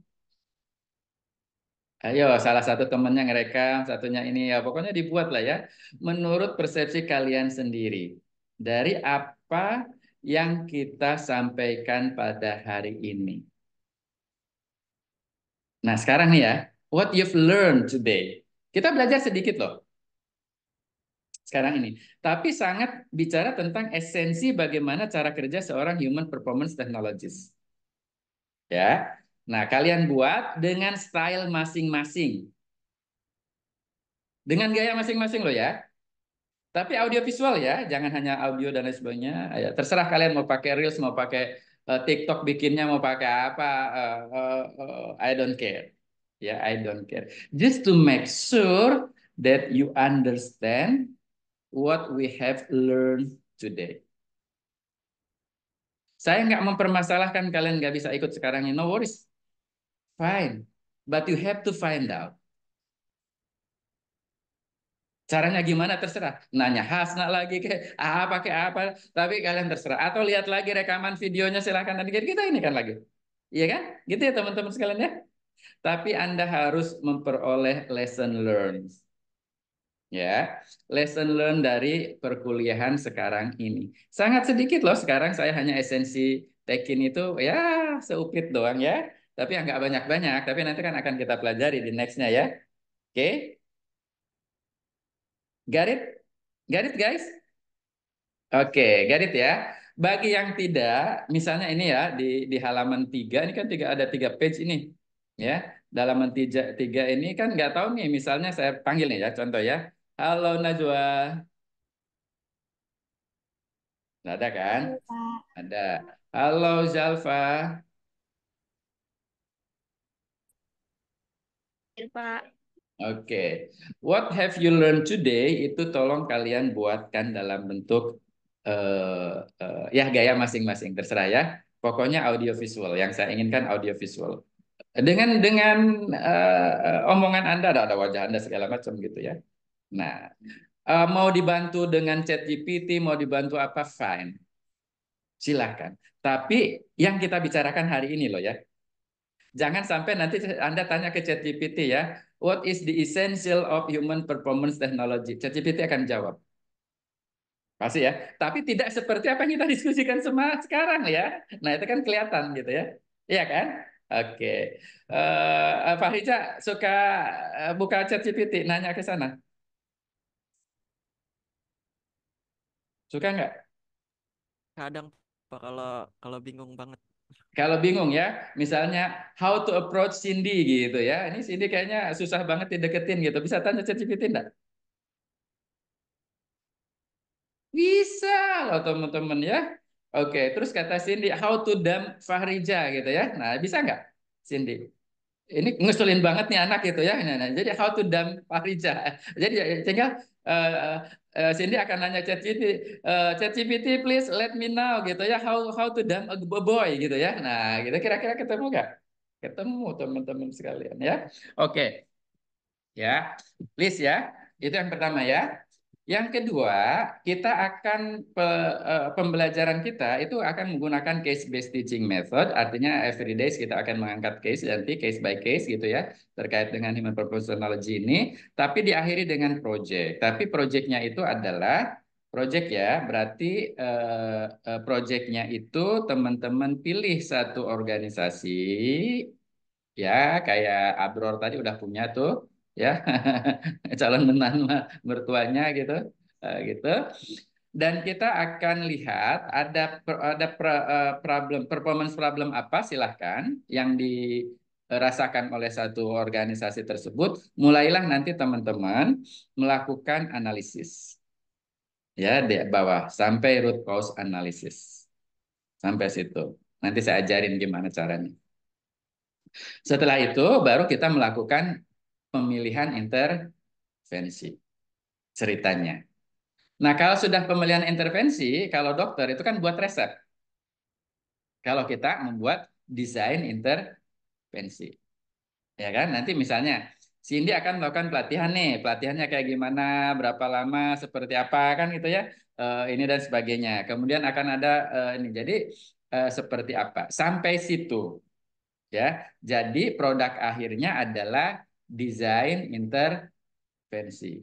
Ayo, salah satu temennya ngerekam, satunya ini ya pokoknya dibuat lah ya menurut persepsi kalian sendiri dari apa yang kita sampaikan pada hari ini. Nah, sekarang nih ya, what you've learned today. Kita belajar sedikit loh. sekarang ini. Tapi sangat bicara tentang esensi bagaimana cara kerja seorang human performance technologist. Ya. Nah, kalian buat dengan style masing-masing. Dengan gaya masing-masing loh ya. Tapi audio visual ya, jangan hanya audio dan lain sebagainya. Ya, terserah kalian mau pakai Reels, mau pakai TikTok bikinnya, mau pakai apa, I don't care. Ya, I don't care. Just to make sure that you understand what we have learned today. Saya nggak mempermasalahkan kalian nggak bisa ikut sekarang ini, no worries, fine. But you have to find out. Caranya gimana terserah. Nanya Hasna lagi ke apa, tapi kalian terserah. Atau lihat lagi rekaman videonya, silahkan. Nanti kita ini kan lagi. Iya kan? Gitu ya teman-teman sekalian ya. Tapi Anda harus memperoleh lesson learned. Ya, lesson learned dari perkuliahan sekarang ini. Sangat sedikit loh sekarang, saya hanya esensi tekin itu ya seupit doang ya. Tapi nggak banyak-banyak. Tapi nanti kan akan kita pelajari di nextnya ya. Oke? Got it? Got it guys? Oke, got it ya. Bagi yang tidak, misalnya ini ya di halaman 3 ini kan ada 3 page ini, ya. Dalam halaman 3 ini kan nggak tahu nih. Misalnya saya panggil nih ya, contoh ya. Halo Najwa, nggak ada kan? Halo, Pak. Ada. Halo Zalfa. Iya, Pak. Oke, what have you learned today? Itu tolong kalian buatkan dalam bentuk ya gaya masing-masing, terserah ya. Pokoknya audio visual. Yang saya inginkan audio visual. Dengan omongan Anda, ada wajah Anda segala macam gitu ya. Nah, mau dibantu dengan ChatGPT, mau dibantu apa, fine, silahkan. Tapi yang kita bicarakan hari ini loh ya. Jangan sampai nanti Anda tanya ke ChatGPT ya, what is the essential of human performance technology? ChatGPT akan jawab. Pasti ya. Tapi tidak seperti apa yang kita diskusikan semua sekarang ya. Nah, itu kan kelihatan gitu ya. Iya kan? Oke. Pak Riza suka buka ChatGPT, nanya ke sana. Suka nggak? Kadang Pak kalau kalau bingung banget. Kalau bingung ya, misalnya how to approach Cindy gitu ya. Ini Cindy kayaknya susah banget dideketin gitu. Bisa tanya ChatGPT enggak? Bisa loh teman-teman ya. Oke, terus kata Cindy, how to dump Fahrija gitu ya. Nah, bisa nggak Cindy? Ini ngeselin banget nih anak gitu ya. Nah, jadi how to dump Fahrija. Jadi tinggal Cindy akan nanya ChatGPT, ChatGPT please let me know gitu ya, how to dump a boy gitu ya. Nah, gitu kira-kira ketemu nggak? Ketemu teman-teman sekalian ya. Oke, ya, please ya. Itu yang pertama ya. Yang kedua, kita akan pembelajaran kita itu akan menggunakan case based teaching method, artinya every day kita akan mengangkat case nanti case by case gitu ya terkait dengan human purpose technology ini, tapi diakhiri dengan project. Tapi projectnya itu adalah project ya, berarti projectnya itu teman-teman pilih satu organisasi ya kayak Abror tadi udah punya tuh ya calon menantu mertuanya gitu gitu, dan kita akan lihat problem performance problem apa silahkan yang dirasakan oleh satu organisasi tersebut. Mulailah nanti teman-teman melakukan analisis ya di bawah sampai root cause analysis sampai situ, nanti saya ajarin gimana caranya. Setelah itu baru kita melakukan pemilihan intervensi ceritanya. Nah, kalau sudah pemilihan intervensi, kalau dokter itu kan buat resep. Kalau kita membuat desain intervensi. Ya kan? Nanti misalnya Cindy akan melakukan pelatihan nih. Pelatihannya kayak gimana, berapa lama, seperti apa kan gitu ya. Ini dan sebagainya. Kemudian akan ada ini. Jadi seperti apa? Sampai situ. Ya. Jadi produk akhirnya adalah desain intervensi.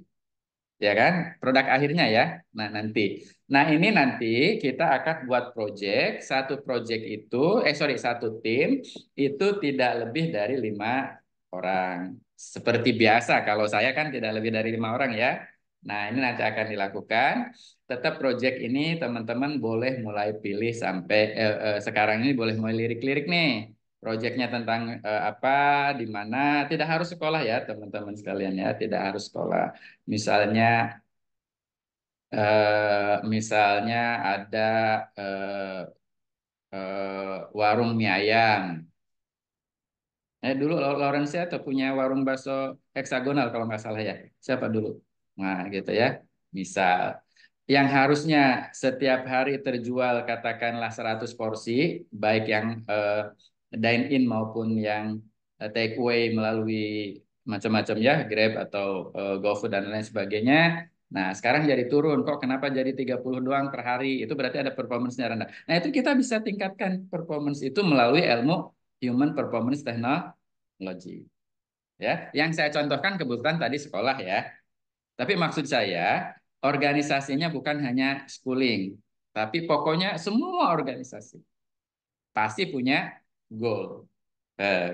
Ya kan? Produk akhirnya ya. Nah, nanti. Nah, ini nanti kita akan buat project. Satu project itu, satu tim itu tidak lebih dari 5 orang. Seperti biasa, kalau saya kan tidak lebih dari 5 orang ya. Nah, ini nanti akan dilakukan. Tetap project ini teman-teman boleh mulai pilih sampai sekarang ini boleh mulai lirik-lirik nih. Projectnya tentang apa, di mana, tidak harus sekolah ya teman-teman sekalian ya, tidak harus sekolah. Misalnya misalnya ada eh, warung mie ayam. Dulu Lawrence tuh punya warung bakso heksagonal kalau nggak salah ya. Siapa dulu? Nah, gitu ya. Misal yang harusnya setiap hari terjual katakanlah 100 porsi, baik yang dine in maupun yang take away melalui macam-macam ya, Grab atau GoFood dan lain sebagainya. Nah, sekarang jadi turun. Kok kenapa jadi 30 doang per hari? Itu berarti ada performance-nya rendah. Nah, itu kita bisa tingkatkan performance itu melalui ilmu Human Performance Technology. Ya, yang saya contohkan kebetulan tadi sekolah ya. Tapi maksud saya organisasinya bukan hanya schooling, tapi pokoknya semua organisasi pasti punya goal.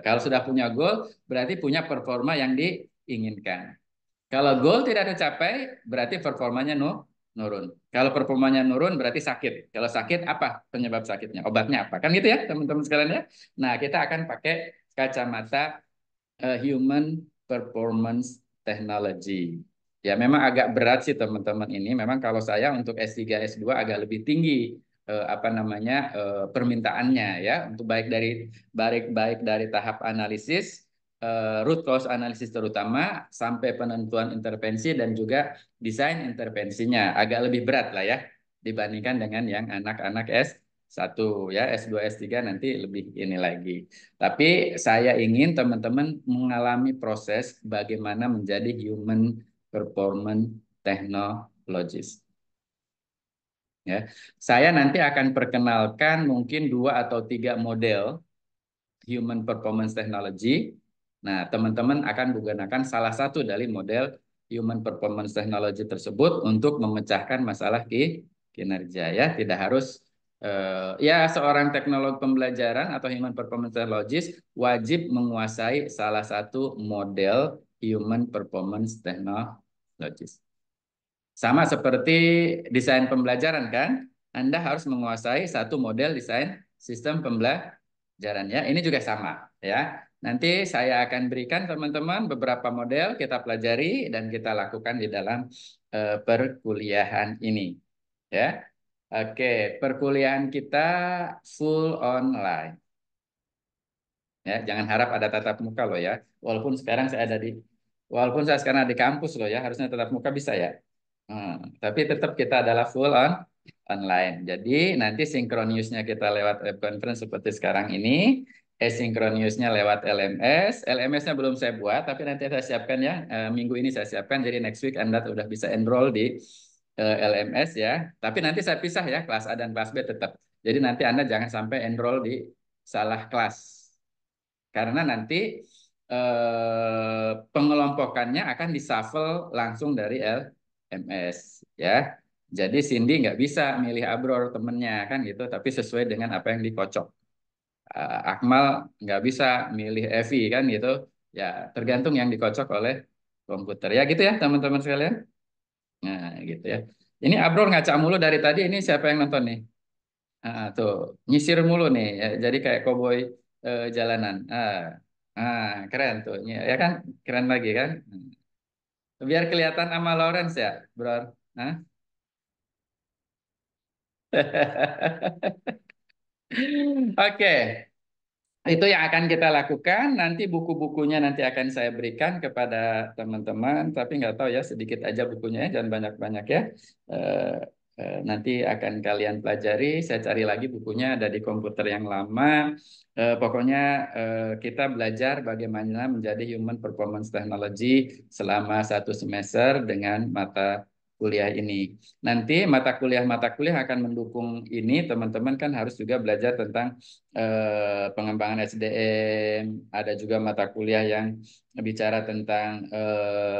Kalau sudah punya goal, berarti punya performa yang diinginkan. Kalau goal tidak tercapai, berarti performanya nurun. Kalau performanya nurun, berarti sakit. Kalau sakit, apa penyebab sakitnya? Obatnya apa? Kan gitu ya, teman-teman sekalian ya. Nah, kita akan pakai kacamata Human Performance Technology. Ya, memang agak berat sih teman-teman ini. Memang kalau saya untuk S3, S2 agak lebih tinggi apa namanya permintaannya ya, untuk baik dari tahap analisis, root cause analysis terutama sampai penentuan intervensi dan juga desain intervensinya agak lebih berat lah ya dibandingkan dengan yang anak-anak S1 ya, S2, S3 nanti lebih ini lagi. Tapi saya ingin teman-teman mengalami proses bagaimana menjadi human performance technologist. Ya, saya nanti akan perkenalkan mungkin 2 atau 3 model human performance technology. Nah, teman-teman akan menggunakan salah satu dari model human performance technology tersebut untuk memecahkan masalah kinerja ya. Tidak harus ya seorang teknolog pembelajaran atau human performance technologist wajib menguasai salah satu model human performance technologist. Sama seperti desain pembelajaran kan, Anda harus menguasai satu model desain sistem pembelajaran ya. Ini juga sama ya. Nanti saya akan berikan teman-teman beberapa model kita pelajari dan kita lakukan di dalam perkuliahan ini ya. Oke, perkuliahan kita full online. Ya, jangan harap ada tatap muka loh ya. Walaupun saya sekarang ada di kampus loh ya, harusnya tatap muka bisa ya. Tapi tetap kita adalah full online. Jadi nanti synchronous-nya kita lewat web conference seperti sekarang ini, asynchronous-nya lewat LMS. LMS-nya belum saya buat, tapi nanti saya siapkan ya. Minggu ini saya siapkan, jadi next week Anda sudah bisa enroll di LMS ya. Tapi nanti saya pisah ya, kelas A dan kelas B tetap. Jadi nanti Anda jangan sampai enroll di salah kelas. Karena nanti pengelompokannya akan dishuffle langsung dari LMS ya. Jadi Cindy nggak bisa milih Abror temennya kan gitu, tapi sesuai dengan apa yang dikocok. Akmal nggak bisa milih Evi kan gitu, ya tergantung yang dikocok oleh komputer ya gitu ya teman-teman sekalian. Nah gitu ya. Ini Abror ngaca mulu dari tadi. Ini siapa yang nonton nih? Tuh nyisir mulu nih, ya, jadi kayak koboi jalanan. Keren tuh, ya kan? Keren lagi kan? Biar kelihatan sama Lawrence ya, bro. Hah? Oke, itu yang akan kita lakukan. Nanti buku-bukunya nanti akan saya berikan kepada teman-teman, tapi nggak tahu ya, sedikit aja bukunya, jangan banyak-banyak ya. Eh, nanti akan kalian pelajari. Saya cari lagi bukunya ada di komputer yang lama. Pokoknya kita belajar bagaimana menjadi Human Performance Technology selama 1 semester dengan mata kuliah ini. Nanti mata kuliah akan mendukung ini. Teman-teman kan harus juga belajar tentang pengembangan SDM, ada juga mata kuliah yang bicara tentang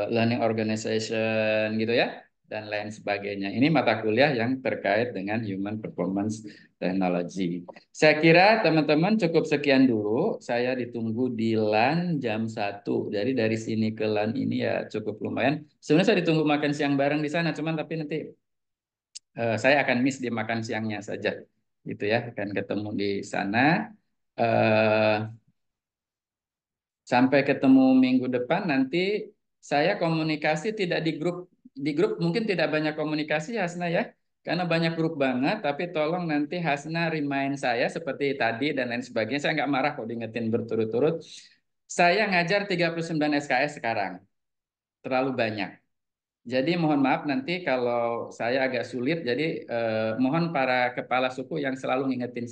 learning organization gitu ya. dan lain sebagainya. Ini mata kuliah yang terkait dengan Human Performance Technology. Saya kira teman-teman cukup sekian dulu. Saya ditunggu di LAN jam 1. Jadi dari sini ke LAN ini ya cukup lumayan. Sebenarnya saya ditunggu makan siang bareng di sana, cuman tapi nanti saya akan miss di makan siangnya saja. Gitu ya, akan ketemu di sana. Eh, Sampai ketemu minggu depan nanti saya komunikasi tidak di grup mungkin tidak banyak komunikasi Hasna ya karena banyak grup banget tapi tolong nanti Hasna remind saya seperti tadi dan lain sebagainya saya nggak marah kok diingetin berturut-turut saya ngajar 39 SKS sekarang terlalu banyak jadi mohon maaf nanti kalau saya agak sulit jadi mohon para kepala suku yang selalu ngingetin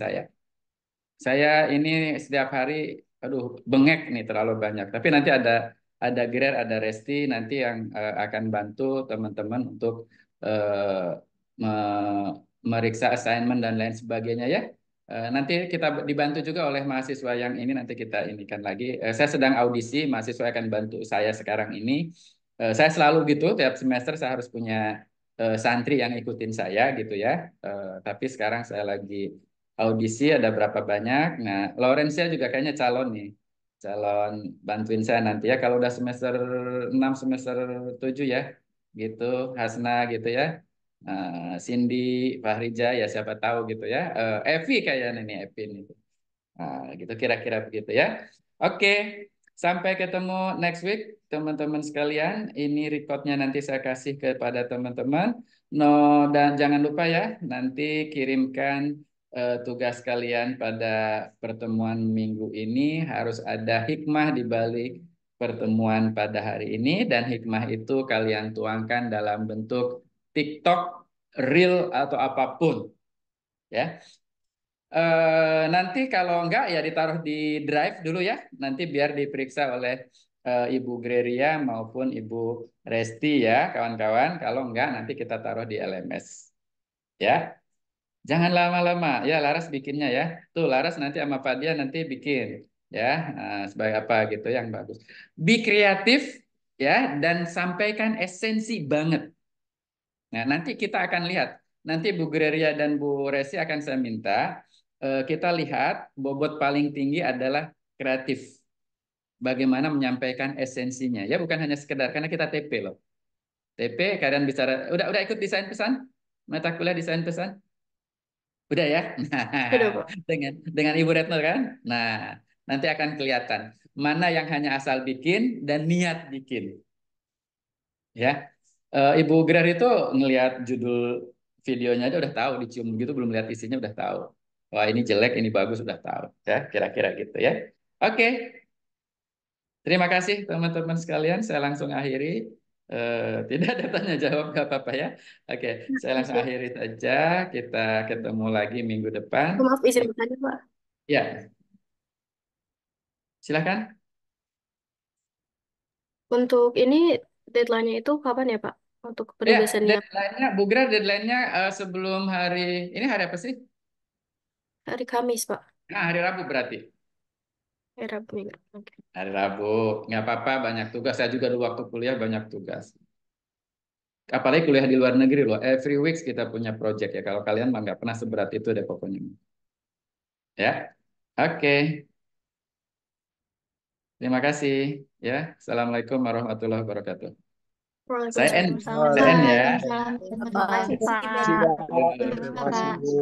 saya ini setiap hari, aduh, bengek nih terlalu banyak. Tapi nanti ada Grer, ada Resti nanti yang akan bantu teman-teman untuk meriksa assignment dan lain sebagainya ya. Nanti kita dibantu juga oleh mahasiswa yang ini nanti kita inikan lagi. Saya sedang audisi, mahasiswa akan bantu saya sekarang ini. Saya selalu gitu, tiap semester saya harus punya santri yang ikutin saya gitu ya. Tapi sekarang saya lagi audisi ada berapa banyak. Nah, Laurencia juga kayaknya calon nih. Calon bantuin saya nanti ya. Kalau udah semester 6 semester 7 ya. Gitu, Hasna gitu ya. Cindy, Fahrija ya siapa tahu gitu ya. Evi kayaknya nih, Evi nih. Nah, gitu kira-kira begitu ya. Oke, sampai ketemu next week teman-teman sekalian. Ini recordnya nanti saya kasih kepada teman-teman. No, dan jangan lupa ya, nanti kirimkan tugas kalian pada pertemuan minggu ini harus ada hikmah di balik pertemuan pada hari ini dan hikmah itu kalian tuangkan dalam bentuk TikTok, Reel atau apapun ya. Nanti kalau enggak ya ditaruh di drive dulu ya. Nanti biar diperiksa oleh Ibu Greria maupun Ibu Resti ya, kawan-kawan. Kalau enggak nanti kita taruh di LMS. Ya, jangan lama-lama. Ya, Laras bikinnya ya. Tuh, Laras nanti sama Pak Dia nanti bikin ya, sebagai apa gitu yang bagus. Be kreatif ya dan sampaikan esensi banget. Nah, nanti kita akan lihat. Nanti Bu Greria dan Bu Resi akan saya minta kita lihat bobot paling tinggi adalah kreatif. Bagaimana menyampaikan esensinya. Ya bukan hanya sekedar karena kita TP loh. TP kalian bicara udah ikut desain pesan? Mata kuliah desain pesan? Udah ya? Udah, Pak. Dengan Ibu Retno kan? Nah, nanti akan kelihatan mana yang hanya asal bikin dan niat bikin. Ya. Ibu Grer itu ngelihat judul videonya aja udah tahu, dicium begitu belum lihat isinya udah tahu. Wah ini jelek, ini bagus udah tahu. Ya kira-kira gitu ya. Oke, terima kasih teman-teman sekalian. Saya langsung akhiri. Tidak ada tanya jawab nggak apa-apa ya. Oke, saya langsung akhiri saja. Kita ketemu lagi minggu depan. Maaf, izin bertanya, Pak. Ya, silakan. Untuk ini deadline-nya itu kapan ya, Pak? Untuk Ya, penugasannya deadline-nya, Bu Grer, deadline-nya sebelum ini hari apa sih? hari Kamis, Pak. Nah, hari Rabu berarti. Rabu minggu. Oke. Hari Rabu, nggak apa-apa, banyak tugas. Saya juga dulu waktu kuliah banyak tugas. Apalagi kuliah di luar negeri loh. Every week kita punya project ya. Kalau kalian mah nggak pernah seberat itu deh pokoknya. Ya, oke. Terima kasih. Ya, Assalamualaikum warahmatullahi wabarakatuh. Saya N, Waalaikumsalam. saya N ya. Waalaikumsalam. Terima kasih, Pak. Terima kasih, Terima kasih, Pak. Pak.